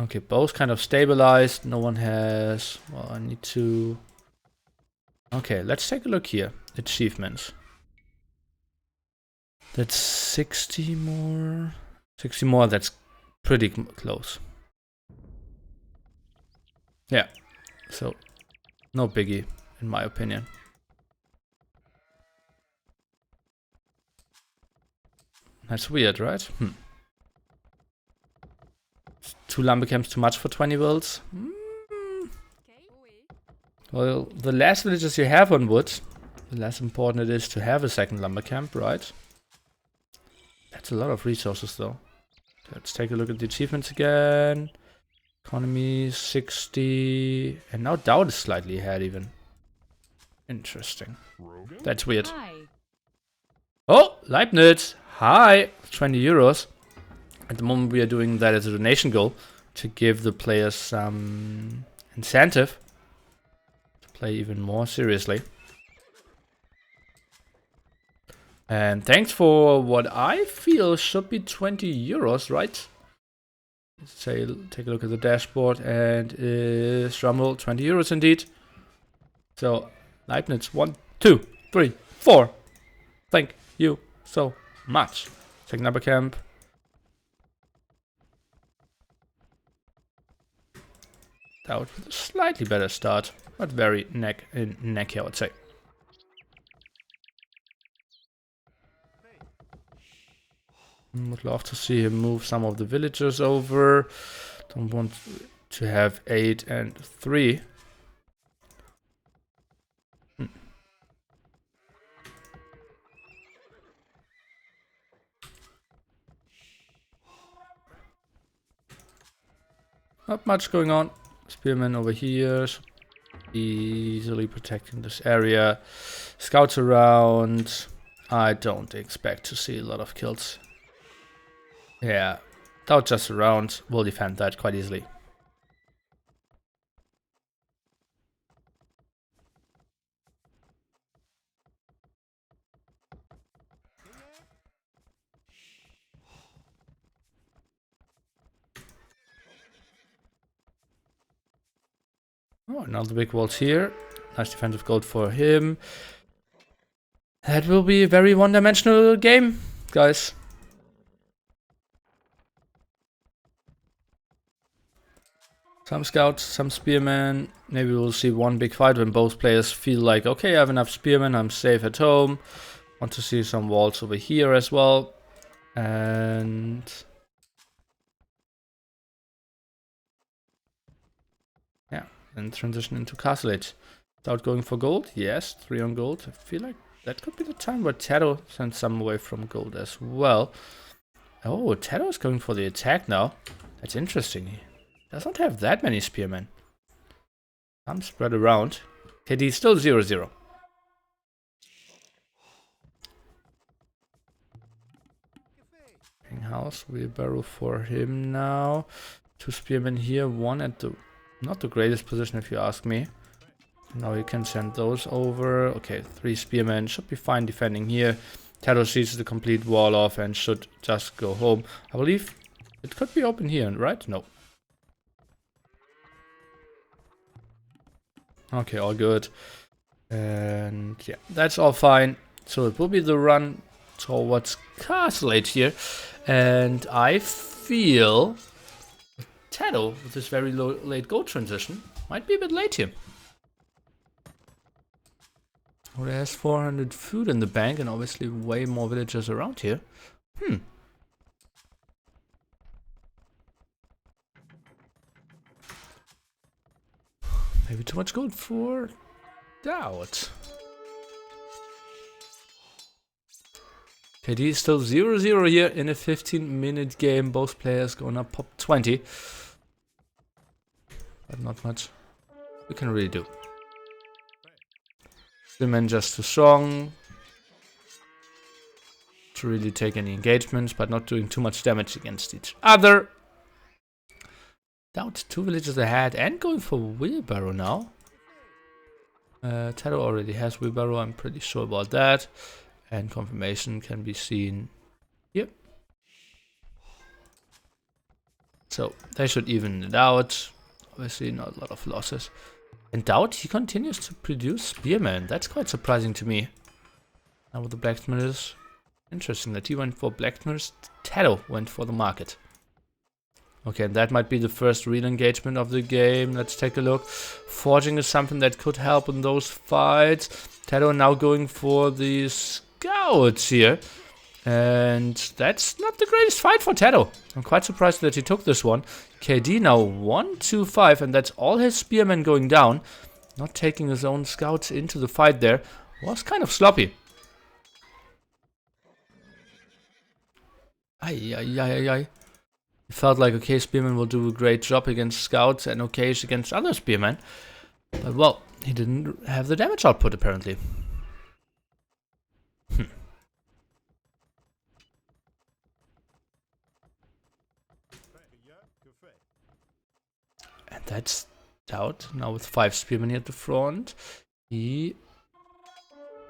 Okay, both kind of stabilized. No one has... Well, I need to... Okay, let's take a look here. Achievements. That's 60 more. 60 more, that's pretty close. Yeah, so no biggie, in my opinion. That's weird, right? 2 lumber camps too much for 20 wills? Well, the less villages you have on wood, the less important it is to have a second lumber camp, right? That's a lot of resources though. Let's take a look at the achievements again. Economy 60, and now DauT is slightly ahead even. Interesting. That's weird. Hi. Oh, Leibniz! Hi! 20 euros. At the moment we are doing that as a donation goal to give the players some incentive to play even more seriously. And thanks for what I feel should be 20 euros, right? Say, take a look at the dashboard, and drumroll, 20 euros indeed. So, Leibniz, 1, 2, 3, 4. Thank you so much. Second number camp. DauT with a slightly better start, but very necky, I would say. Would love to see him move some of the villagers over. Don't want to have 8 and 3. Not much going on. Spearman over here. Easily protecting this area. Scouts around. I don't expect to see a lot of kills. Yeah, DauT just around. Will defend that quite easily. Oh, now the big walls here. Nice defensive gold for him. That will be a very one-dimensional game, guys. Some scouts, some spearmen. Maybe we'll see one big fight when both players feel like, okay, I have enough spearmen, I'm safe at home. Want to see some walls over here as well. And yeah, and transition into Castle Age. Without going for gold, yes, 3 on gold. I feel like that could be the time where TaToH sends some away from gold as well. Oh, TaToH is going for the attack now. That's interesting. He doesn't have that many spearmen. Some spread around. KD still 0-0. House, wheelbarrow for him now. 2 spearmen here, 1 at the not the greatest position if you ask me. Now you can send those over. Okay, 3 spearmen should be fine defending here. TaToH sees the complete wall off and should just go home. I believe it could be open here, right? No. Okay, all good. And yeah, that's all fine. So it will be the run towards Castle Age here. And I feel TaToH, with this very late gold transition, might be a bit late here. Oh, he has 400 food in the bank and obviously way more villagers around here. Maybe too much gold for DauT. KD is still 0-0 here in a 15-minute game. Both players gonna pop 20. But not much we can really do. Spearmen just too strong to really take any engagements, but not doing too much damage against each other. DauT 2 villages ahead and going for wheelbarrow now. TaToH already has wheelbarrow, I'm pretty sure about that. And confirmation can be seen here. So they should even it out. Obviously not a lot of losses. And DauT, he continues to produce spearmen. That's quite surprising to me. Now with the blacksmiths, interesting that he went for blacksmiths. TaToH went for the market. Okay, and that might be the first real engagement of the game. Let's take a look. Forging is something that could help in those fights. TaToH now going for the scouts here. And that's not the greatest fight for TaToH. I'm quite surprised that he took this one. KD now 1-2-5, and that's all his spearmen going down. Not taking his own scouts into the fight there. Was kind of sloppy. It felt like, okay, spearmen will do a great job against scouts and okay against other spearmen. But well, he didn't have the damage output apparently. And that's DauT now with 5 spearmen here at the front. He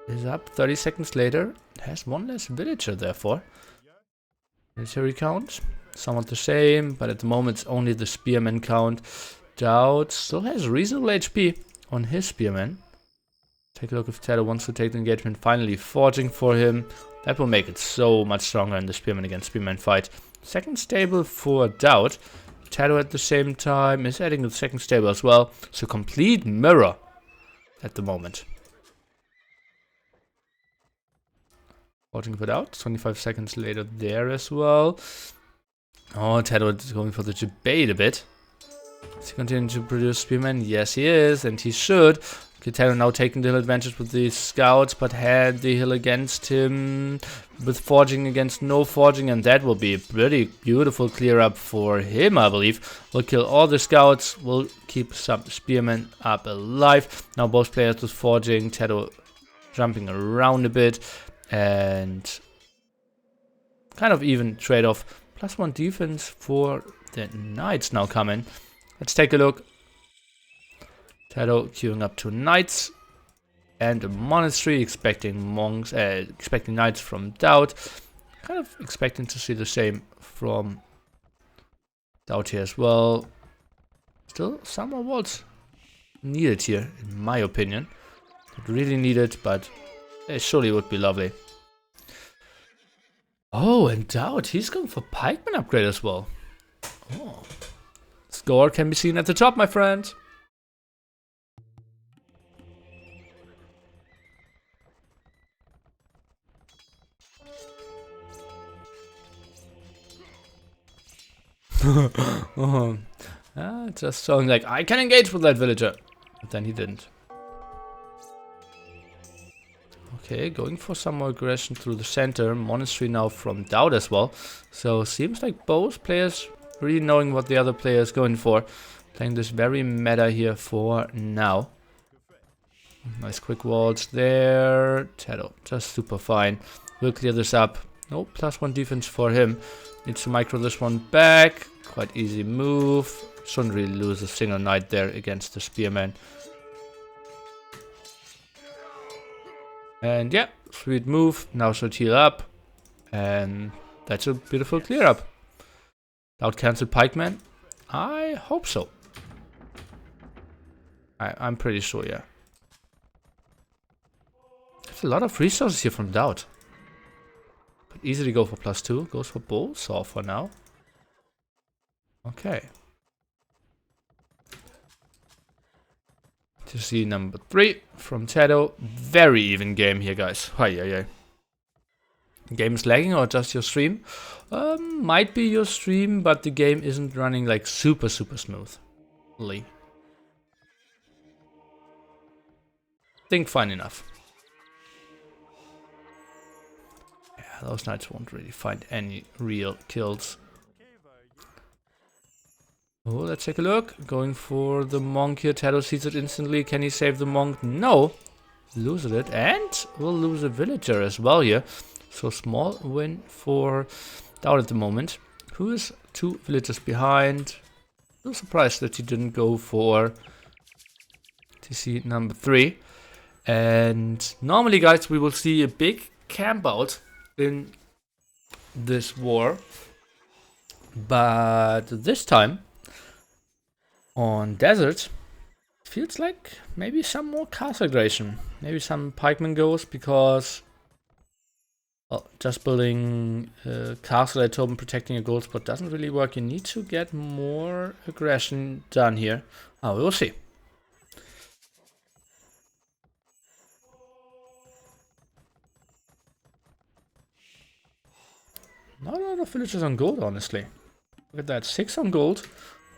is up 30 seconds later. Has 1 less villager therefore. Military count, somewhat the same, but at the moment it's only the spearmen count. DauT still has reasonable HP on his spearmen. Take a look if TaToH wants to take the engagement. Finally forging for him. That will make it so much stronger in the spearman against spearman fight. Second stable for DauT. TaToH at the same time is adding the second stable as well. So complete mirror at the moment. Forging for DauT. 25 seconds later there as well. Oh, TaToH is going for the debate a bit. Is he continuing to produce spearmen? Yes, he is, and he should. Okay, TaToH now taking the hill advantage with the scouts, but had the hill against him with forging against no forging, and that will be a pretty beautiful clear up for him, I believe. Will kill all the scouts, will keep some spearmen up alive. Now both players with forging, TaToH jumping around a bit, and kind of even trade-off. +1 defense for the knights now coming. Let's take a look. TaToH queuing up 2 knights and a monastery, expecting monks, expecting knights from DauT. Kind of expecting to see the same from DauT here as well. Still some more walls needed here, in my opinion. Not really needed, but it surely would be lovely. Oh, and DauT, he's going for pikeman upgrade as well. Oh. Score can be seen at the top, my friend. Just showing like, I can engage with that villager. But then he didn't. Okay, going for some more aggression through the center. Monastery now from DauT as well. So seems like both players really knowing what the other player is going for. Playing this very meta here for now. Nice quick walls there. TaToH just super fine. We'll clear this up. No, +1 defense for him. Needs to micro this one back. Quite easy move. Shouldn't really lose a single knight there against the spearman. And yeah, sweet move. Now should heal up. And that's a beautiful clear up. DauT cancelled pikeman? I hope so. I'm pretty sure, yeah. There's a lot of resources here from DauT. Could easily go for +2. Goes for bow saw for now. Okay. To see number 3 from TaToH. Very even game here, guys. Hi. Game is lagging or just your stream? Might be your stream, but the game isn't running like super smoothly. Think fine enough. Yeah, those knights won't really find any real kills. Oh, let's take a look. Going for the monk here. TaToH sees it instantly. Can he save the monk? No. Loses it. And we'll lose a villager as well here. So small win for DauT at the moment. Who is 2 villagers behind. I'm surprised that he didn't go for TC number 3. And normally, guys, we will see a big camp out in this war. But this time, on desert, feels like maybe some more castle aggression. Maybe some pikeman goes because, well, just building a castle at home, protecting a gold spot doesn't really work. You need to get more aggression done here. Oh, we'll see. Not a lot of villagers on gold, honestly. Look at that, 6 on gold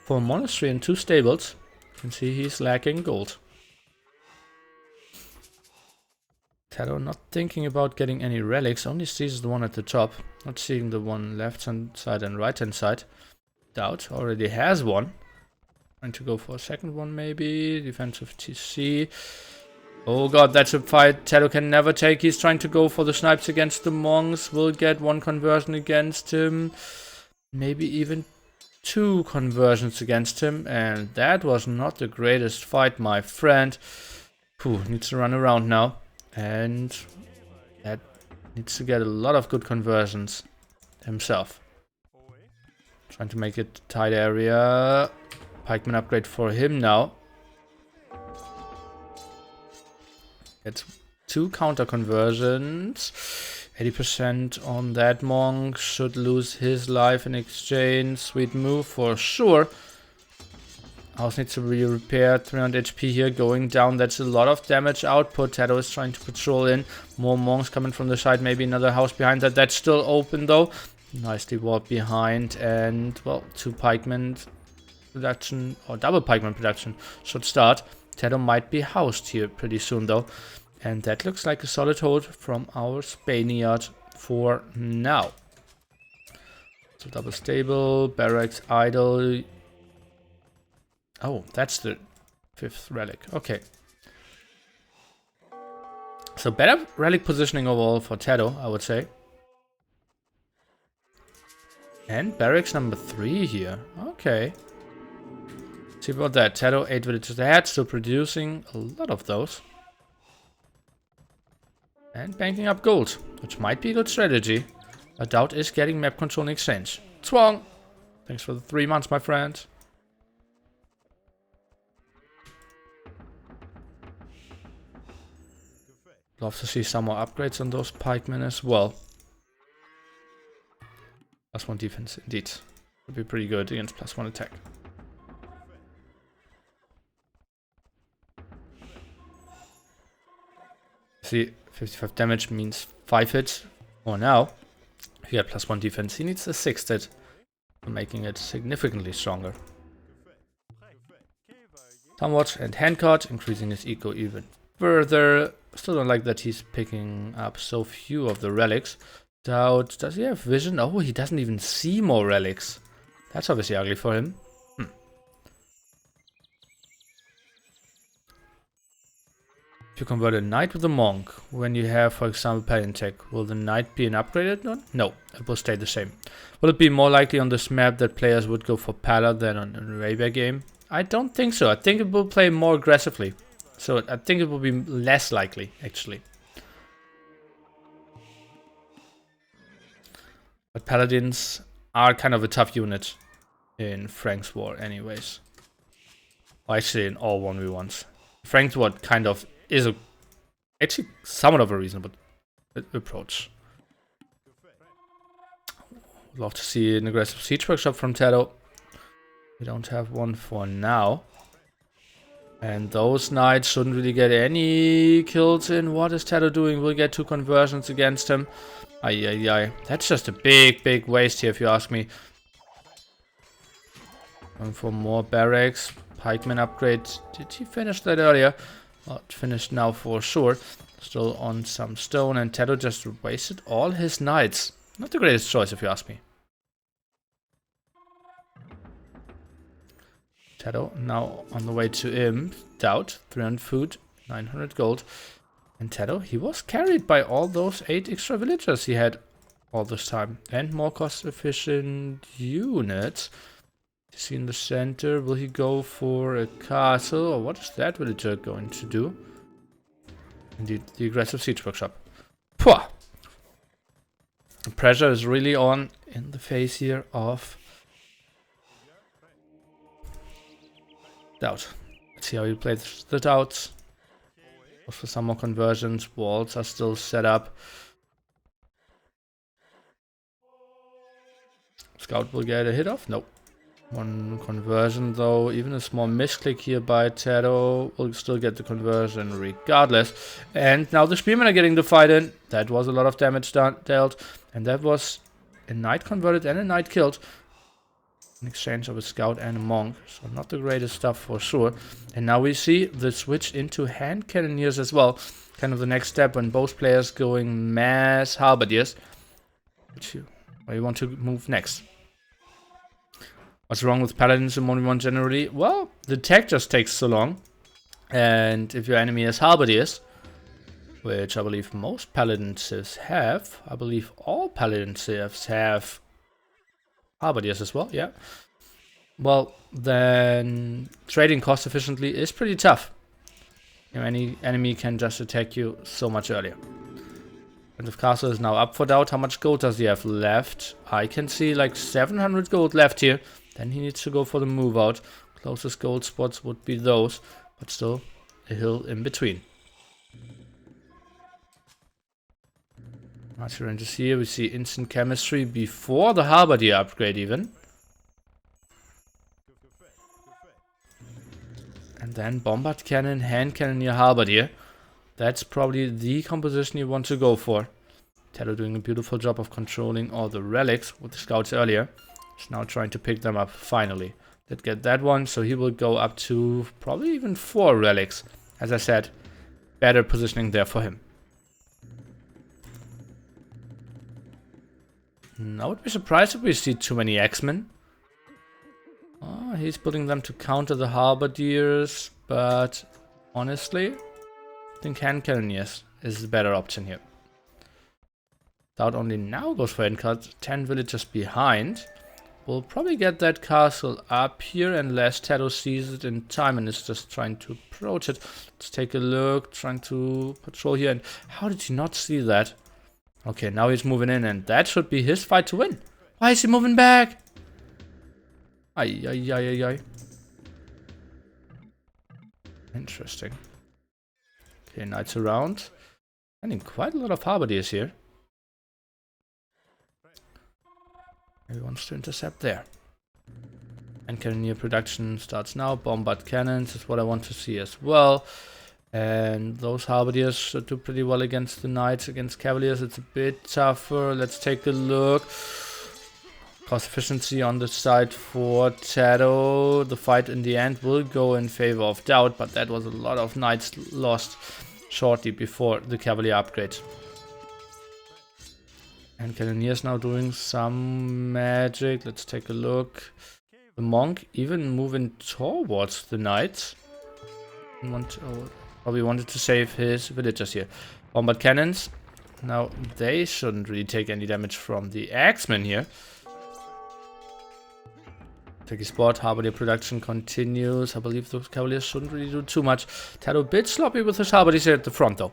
for a monastery and 2 stables. You can see he's lacking gold. TaToH not thinking about getting any relics, only sees the one at the top. Not seeing the one left hand side and right hand side. DauT already has one. Trying to go for a second one maybe. Defensive TC. Oh god, that's a fight TaToH can never take. He's trying to go for the snipes against the monks. Will get 1 conversion against him. Maybe even 2 conversions against him. And that was not the greatest fight, my friend. Needs to run around now. And that needs to get a lot of good conversions himself. Trying to make it a tight area. Pikeman upgrade for him now. Gets 2 counter conversions. 80% on that monk. Should lose his life in exchange. Sweet move for sure. House needs to be repaired. 300 HP here going down. That's a lot of damage output. TaToH is trying to patrol in. More monks coming from the side. Maybe another house behind that. That's still open though. Nicely walled behind. And well, 2 pikemen production or double pikeman production should start. TaToH might be housed here pretty soon though. And that looks like a solid hold from our Spaniard for now. So double stable, barracks idle. Oh, that's the 5th relic. Okay. So better relic positioning overall for TaToH, I would say. And barracks number 3 here. Okay. See about that. TaToH 8 villages ahead, still producing a lot of those. And banking up gold, which might be a good strategy. But DauT is getting map control in exchange. Swung! Thanks for the 3 months, my friend. Love to see some more upgrades on those pikemen as well. +1 defense, indeed. Would be pretty good against +1 attack. obviously 55 damage means 5 hits. Or now, if you get +1 defense, he needs a 6th hit, making it significantly stronger. Somewhat, and handcart, increasing his eco even further. Still don't like that he's picking up so few of the relics. DauT, does he have vision? Oh, he doesn't even see more relics. That's obviously ugly for him. If you convert a knight with a monk, when you have, for example, paladin tech, will the knight be an upgraded one? No, it will stay the same. Will it be more likely on this map that players would go for Pala than on a Arabia game? I don't think so. I think it will play more aggressively. So I think it will be less likely, actually. But paladins are kind of a tough unit in Frank's War anyways. Well, actually in all 1v1s. Frank's War kind of is actually somewhat of a reasonable approach. Would love to see an aggressive siege workshop from TaToH. We don't have one for now. And those knights shouldn't really get any kills in. What is TaToH doing? We'll get 2 conversions against him. Ay. That's just a big waste here if you ask me. Going for more barracks. Pikeman upgrade. Did he finish that earlier? Not finished now for sure. Still on some stone, and TaToH just wasted all his knights. Not the greatest choice if you ask me. TaToH now on the way to Imp. DauT, 300 food, 900 gold. And TaToH, he was carried by all those 8 extra villagers he had all this time. And more cost efficient units. You see in the center, will he go for a castle, or what is that villager going to do? Indeed, the aggressive siege workshop. Pwah! The pressure is really on in the face here of DauT. Let's see how he plays the DauTs. For some more conversions, walls are still set up. Scout will get a hit off? Nope. One conversion though, even a small misclick here by TaToH will still get the conversion regardless. And now the spearmen are getting the fight in. That was a lot of damage dealt. And that was a knight converted and a knight killed. In exchange of a scout and a monk. So not the greatest stuff for sure. And now we see the switch into hand cannoneers as well. Kind of the next step when both players going mass halberdiers. Where you want to move next. What's wrong with paladins in 1v1 generally? Well, the tech just takes so long. And if your enemy has halberdiers, which I believe most paladin civs have, I believe all paladin civs have halberdiers as well, yeah. Well, then trading cost efficiently is pretty tough. You know, any enemy can just attack you so much earlier. And the castle is now up for DauT. How much gold does he have left? I can see like 700 gold left here. Then he needs to go for the move out. Closest gold spots would be those, but still a hill in between. Archer ranges here. We see instant chemistry before the halberdier upgrade even. And then bombard cannon, hand cannoneer, halberdier. That's probably the composition you want to go for. TaToH doing a beautiful job of controlling all the relics with the scouts earlier. He's now trying to pick them up finally. Did get that one, so he will go up to probably even 4 relics. As I said, better positioning there for him. I would be surprised if we see too many X-Men. Oh, he's putting them to counter the halberdiers, but honestly, I think hand cannoneers is the better option here. DauT only now goes for endcut, 10 villagers behind. We'll probably get that castle up here unless TaToH sees it in time and is just trying to approach it. Let's take a look, trying to patrol here. And how did he not see that? Okay, now he's moving in and that should be his fight to win. Why is he moving back? Ay. Interesting. Okay, knights around. Finding quite a lot of halberdiers here. He wants to intercept there. And cannoneer production starts now. Bombard cannons is what I want to see as well. And those halberdiers should do pretty well against the knights. Against cavaliers, it's a bit tougher. Let's take a look. Cost efficiency on the side for TaToH. The fight in the end will go in favor of DauT, but that was a lot of knights lost shortly before the cavalier upgrade. And Cannoneers now doing some magic. Let's take a look. The monk even moving towards the knights. Probably wanted to save his villagers here. Bombard cannons. Now they shouldn't really take any damage from the axemen here. Tricky spot. Halberdier production continues. I believe those cavaliers shouldn't really do too much. TaToH a bit sloppy with his halberdiers here at the front though.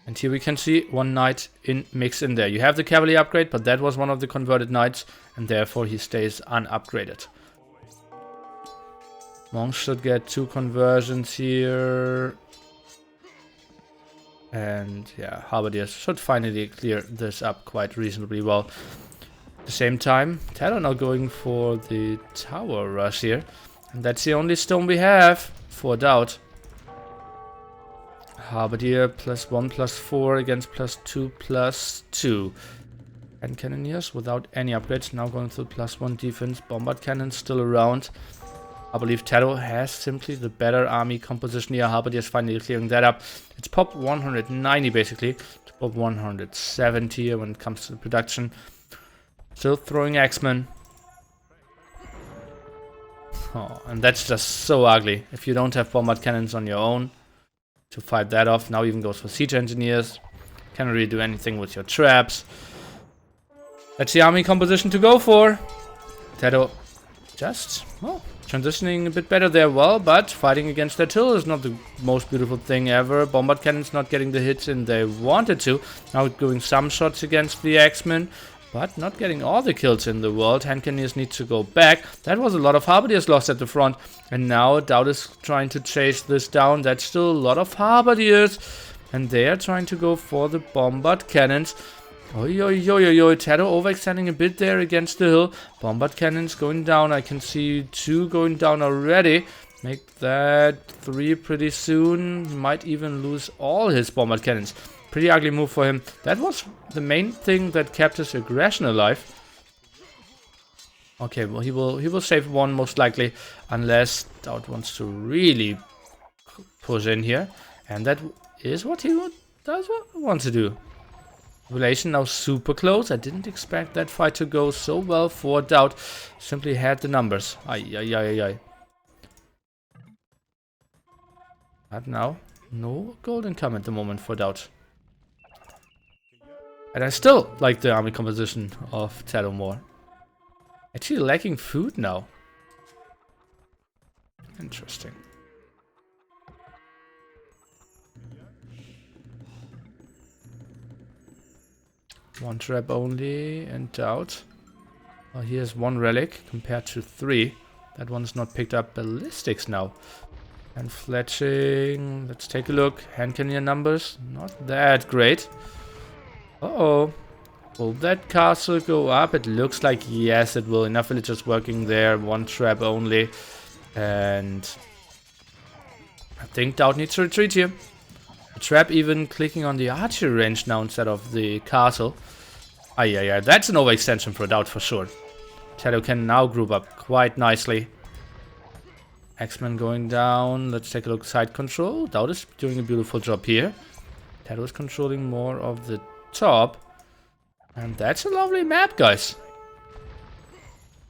And here we can see one knight mixed in there. You have the cavalier upgrade, but that was one of the converted knights, and therefore he stays unupgraded. Monks should get 2 conversions here. And yeah, halberdiers should finally clear this up quite reasonably well. At the same time, TaToH now going for the tower rush here. And that's the only stone we have for DauT. Halberdier +1/+4 against +2/2. And Cannoneers without any upgrades, now going to +1 defense. Bombard cannons still around. I believe TaToH has simply the better army composition here. Halberdier is finally clearing that up. It's pop 190 basically, to pop 170 here when it comes to the production. Still throwing axemen. Oh, and that's just so ugly. If you don't have bombard cannons on your own to fight that off. Now even goes for siege engineers. Can't really do anything with your traps. That's the army composition to go for. TaToH just, well, transitioning a bit better there, well, but fighting against that hill is not the most beautiful thing ever. Bombard cannons not getting the hits in they wanted to. Now doing some shots against the axemen, but not getting all the kills in the world. Hand cannoneers need to go back. That was a lot of halberdiers lost at the front. And now DauT is trying to chase this down. That's still a lot of halberdiers. And they are trying to go for the bombard cannons. Oi, oi, oi, oi, oi. TaToH overextending a bit there against the hill. Bombard cannons going down. I can see 2 going down already. Make that 3 pretty soon. He might even lose all his bombard cannons. Pretty ugly move for him. That was the main thing that kept his aggression alive. Okay, well he will save 1 most likely, unless DauT wants to really push in here, and that is what he does want to do. Relation now super close. I didn't expect that fight to go so well for DauT. Simply had the numbers. Ay, ay, ay, ay, ay. But now, no golden come at the moment for DauT. And I still like the army composition of TaToH more. Actually lacking food now. Interesting. One trap only and DauT. Well, here's 1 relic compared to 3. That one's not picked up. Ballistics now. And fletching. Let's take a look. Hand cannoneer numbers. Not that great. Uh-oh. Will that castle go up? It looks like yes, it will. Enough villagers working there. 1 trap only. And I think DauT needs to retreat here. The trap even clicking on the archery range now instead of the castle. Yeah, that's an overextension for DauT for sure. TaToH can now group up quite nicely. Axemen going down. Let's take a look. Side control. DauT is doing a beautiful job here. TaToH is controlling more of the top. And that's a lovely map, guys.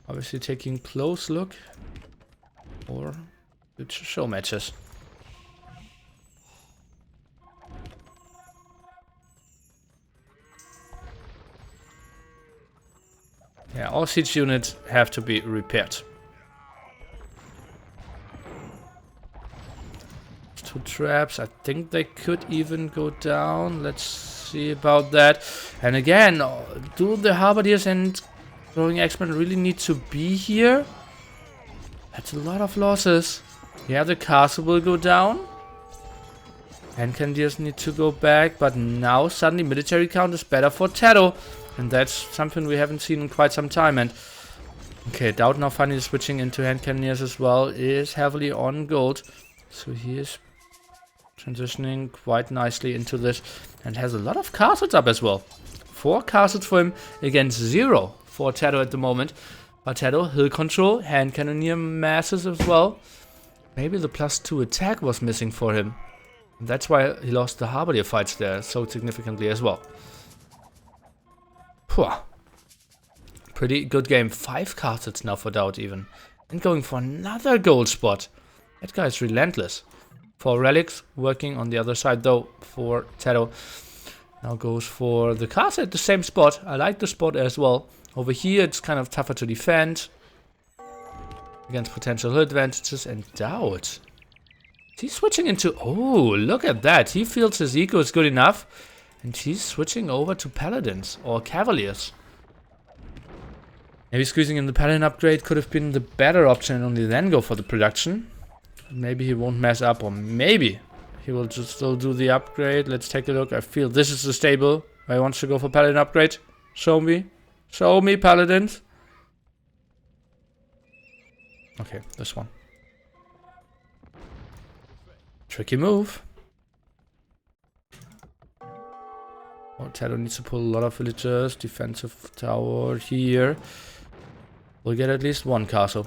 Obviously taking close look for future show matches. Yeah, all siege units have to be repaired. 2 traps. I think they could even go down. Let's see about that. And again, do the halberdiers and throwing axemen really need to be here? That's a lot of losses. Yeah, the castle will go down. And Candiers need to go back, but now suddenly military count is better for TaToH. And that's something we haven't seen in quite some time. And okay, DauT now finally switching into hand cannoneers as well, is heavily on gold. So he is transitioning quite nicely into this and has a lot of castles up as well. 4 castles for him against 0 for TaToH at the moment. But TaToH, hill control, hand cannoneer masses as well. Maybe the +2 attack was missing for him. That's why he lost the Harbinger fights there so significantly as well. Phew. Pretty good game. 5 castles now for DauT even. And going for another gold spot. That guy is relentless. 4 relics working on the other side though for TaToH. Now goes for the castle at the same spot. I like the spot as well. Over here it's kind of tougher to defend against potential hill advantages. And DauT, he's switching into... Oh, look at that. He feels his eco is good enough. And he's switching over to paladins or cavaliers. Maybe squeezing in the paladin upgrade could have been the better option and only then go for the production. Maybe he won't mess up, or maybe he will just still do the upgrade. Let's take a look. I feel this is the stable where he wants to go for paladin upgrade. Show me. Show me, paladins. Okay, this one. Tricky move. Oh, TaToH needs to pull a lot of villagers. Defensive tower here. We'll get at least 1 castle.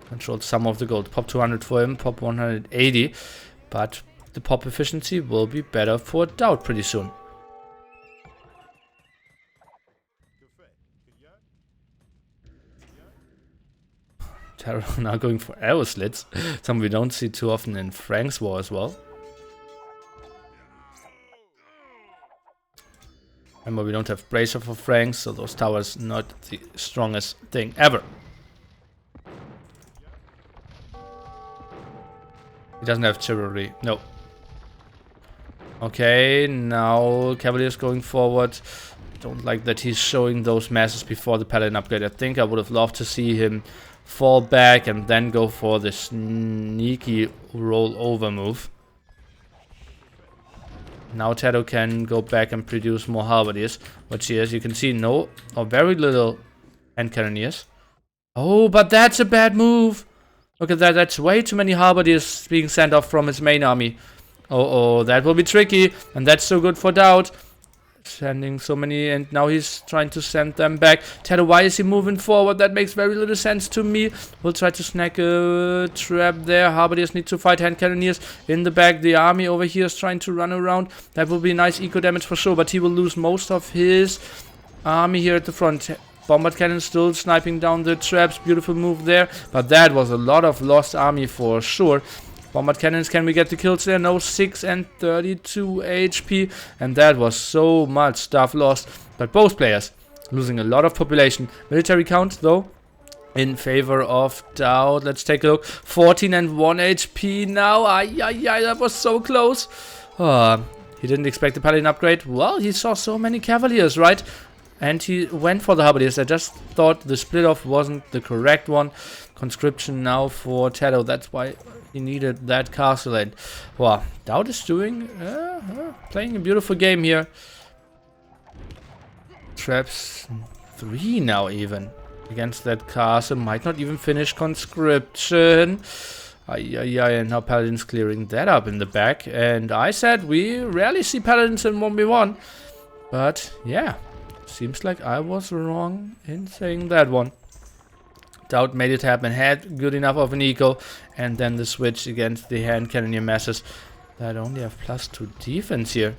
Controlled some of the gold. Pop 200 for him, pop 180. But the pop efficiency will be better for DauT pretty soon. TaToH now going for arrow slits. Something we don't see too often in Frank's War as well. Remember, we don't have bracer for Franks, so those towers not the strongest thing ever. He doesn't have chivalry. No. Okay, now Cavaliers going forward. Don't like that he's showing those masses before the paladin upgrade. I think I would have loved to see him fall back and then go for the sneaky roll over move. Now TaToH can go back and produce more halberdiers, which he is. You can see no or very little hand cannoneers. Oh, but that's a bad move. Look at that. That's way too many halberdiers being sent off from his main army. Oh, that will be tricky. And that's so good for DauT. Sending so many, and now he's trying to send them back. TaToH, why is he moving forward? That makes very little sense to me. We'll try to snag a trap there. Halberdiers need to fight hand cannoneers in the back. The army over here is trying to run around. That will be nice eco damage for sure, but he will lose most of his army here at the front. Bombard cannon still sniping down the traps. Beautiful move there, but that was a lot of lost army for sure. Bombard cannons, can we get the kills there? No, 6 and 32 HP. And that was so much stuff lost. But both players losing a lot of population. Military count, though, in favor of DauT. Let's take a look. 14 and 1 HP now. That was so close. He didn't expect the paladin upgrade. Well, he saw so many cavaliers, right? And he went for the halberdiers. I just thought the split off wasn't the correct one. Conscription now for TaToH. That's why he needed that castle. And wow, DauT is doing playing a beautiful game here. Traps 3 now even against that castle. Might not even finish conscription. And now paladins clearing that up in the back. And I said we rarely see paladins in 1v1, but yeah, seems like I was wrong in saying that one. DauT made it happen, had good enough of an eco, and then the switch against the hand cannoneer masses that only have +2 defense here.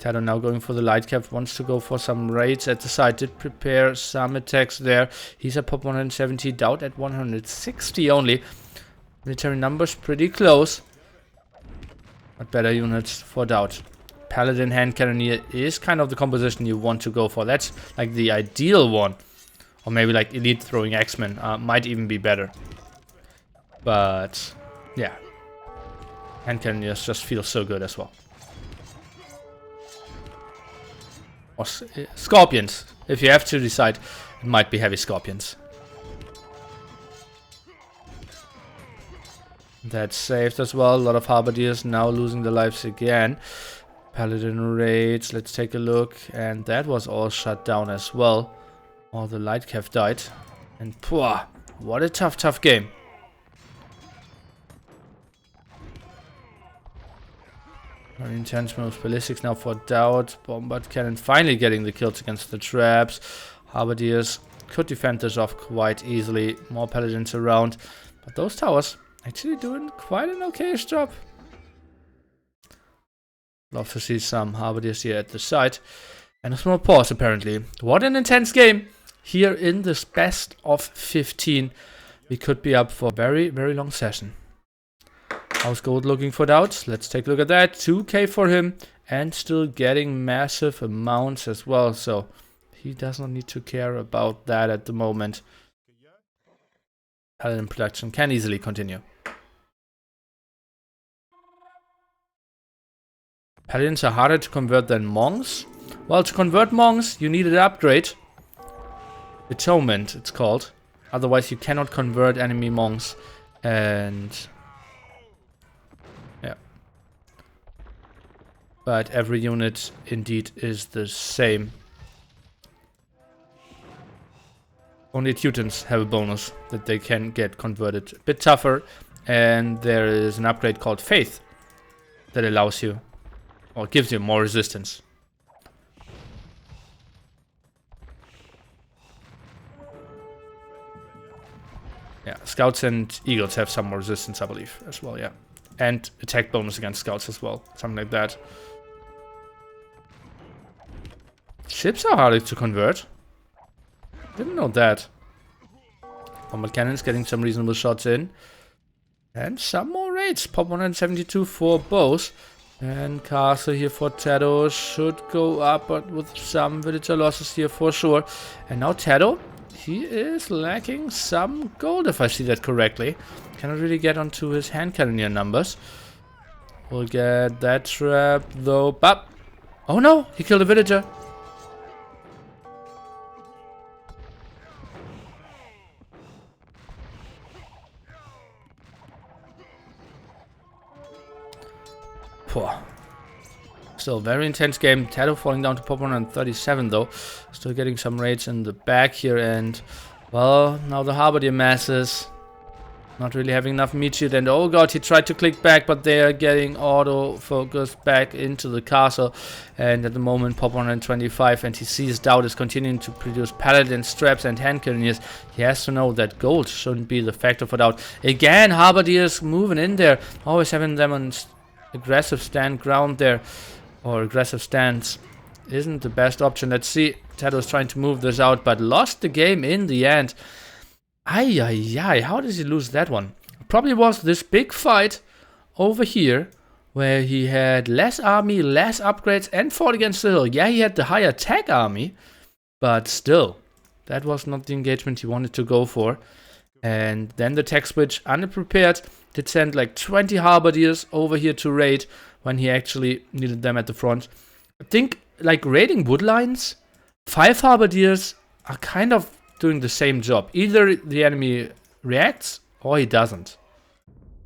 TaToH now going for the light cap, wants to go for some raids at the side, did prepare some attacks there. He's at pop 170, DauT at 160 only. Military numbers pretty close, but better units for DauT. Paladin hand cannoneer is kind of the composition you want to go for. That's like the ideal one. Or maybe like elite throwing X-Men might even be better. But yeah, hand cannoneers just feel so good as well. Or scorpions. If you have to decide, it might be heavy scorpions. That's saved as well. A lot of Halberdiers now losing their lives again. Paladin raids, let's take a look. And that was all shut down as well. All the light cav died. And pwah, what a tough game. Very intense moves. Ballistics now for DauT. Bombard cannon finally getting the kills against the traps. Halberdiers could defend this off quite easily. More paladins around. But those towers actually doing quite an okayish job. Love to see some Halberdiers here at the side. And a small pause apparently. What an intense game here in this best of 15. We could be up for a very long session. How's gold looking for DauT? Let's take a look at that. 2k for him and still getting massive amounts as well. So he does not need to care about that at the moment. Paladin production can easily continue. Paladins are harder to convert than monks. Well, to convert monks, you need an upgrade. Atonement, it's called. Otherwise, you cannot convert enemy monks. And yeah. But every unit indeed is the same. Only Teutons have a bonus that they can get converted a bit tougher. And there is an upgrade called Faith that allows you, or gives you more resistance. Yeah, Scouts and Eagles have some more resistance, I believe, as well, yeah. And attack bonus against Scouts as well, something like that. Ships are harder to convert. Didn't know that. Bombard cannons getting some reasonable shots in. And some more raids. Pop 172 for both. And castle here for TaToH should go up, but with some villager losses here for sure. And now TaToH, he is lacking some gold if I see that correctly. Cannot really get onto his hand cannoneer numbers. We'll get that trap though. But oh no, he killed a villager. Poor. Still very intense game. TaToH falling down to pop 137 though. Still getting some raids in the back here, and well, now the Halberdier masses not really having enough meat shield. And oh god, he tried to click back, but they are getting auto focused back into the castle. And at the moment, pop 125, and he sees DauT is continuing to produce paladin straps and hand cannoneers. He has to know that gold shouldn't be the factor for DauT. Again, Halberdiers moving in there, always having them on aggressive stand ground there, or aggressive stance isn't the best option. Let's see, TaToH is trying to move this out, but lost the game in the end. Ay, how did he lose that one? Probably was this big fight over here, where he had less army, less upgrades, and fought against the hill. Yeah, he had the higher tech army, but still, that was not the engagement he wanted to go for. And then the tech switch, unprepared, did send like 20 Halberdiers over here to raid when he actually needed them at the front. I think, like, raiding woodlines, 5 Halberdiers are kind of doing the same job. Either the enemy reacts or he doesn't.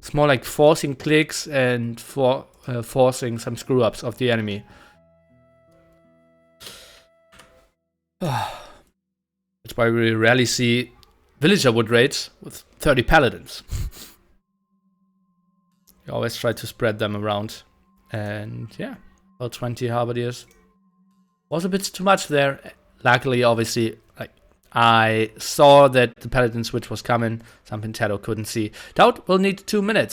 It's more like forcing clicks and forcing some screw-ups of the enemy. That's why we rarely see villager wood raids with 30 paladins. You always try to spread them around. And yeah, about 20 Halberdiers was a bit too much there. Luckily, obviously, like, I saw that the paladin switch was coming, something TaToH couldn't see. DauT will need 2 minutes.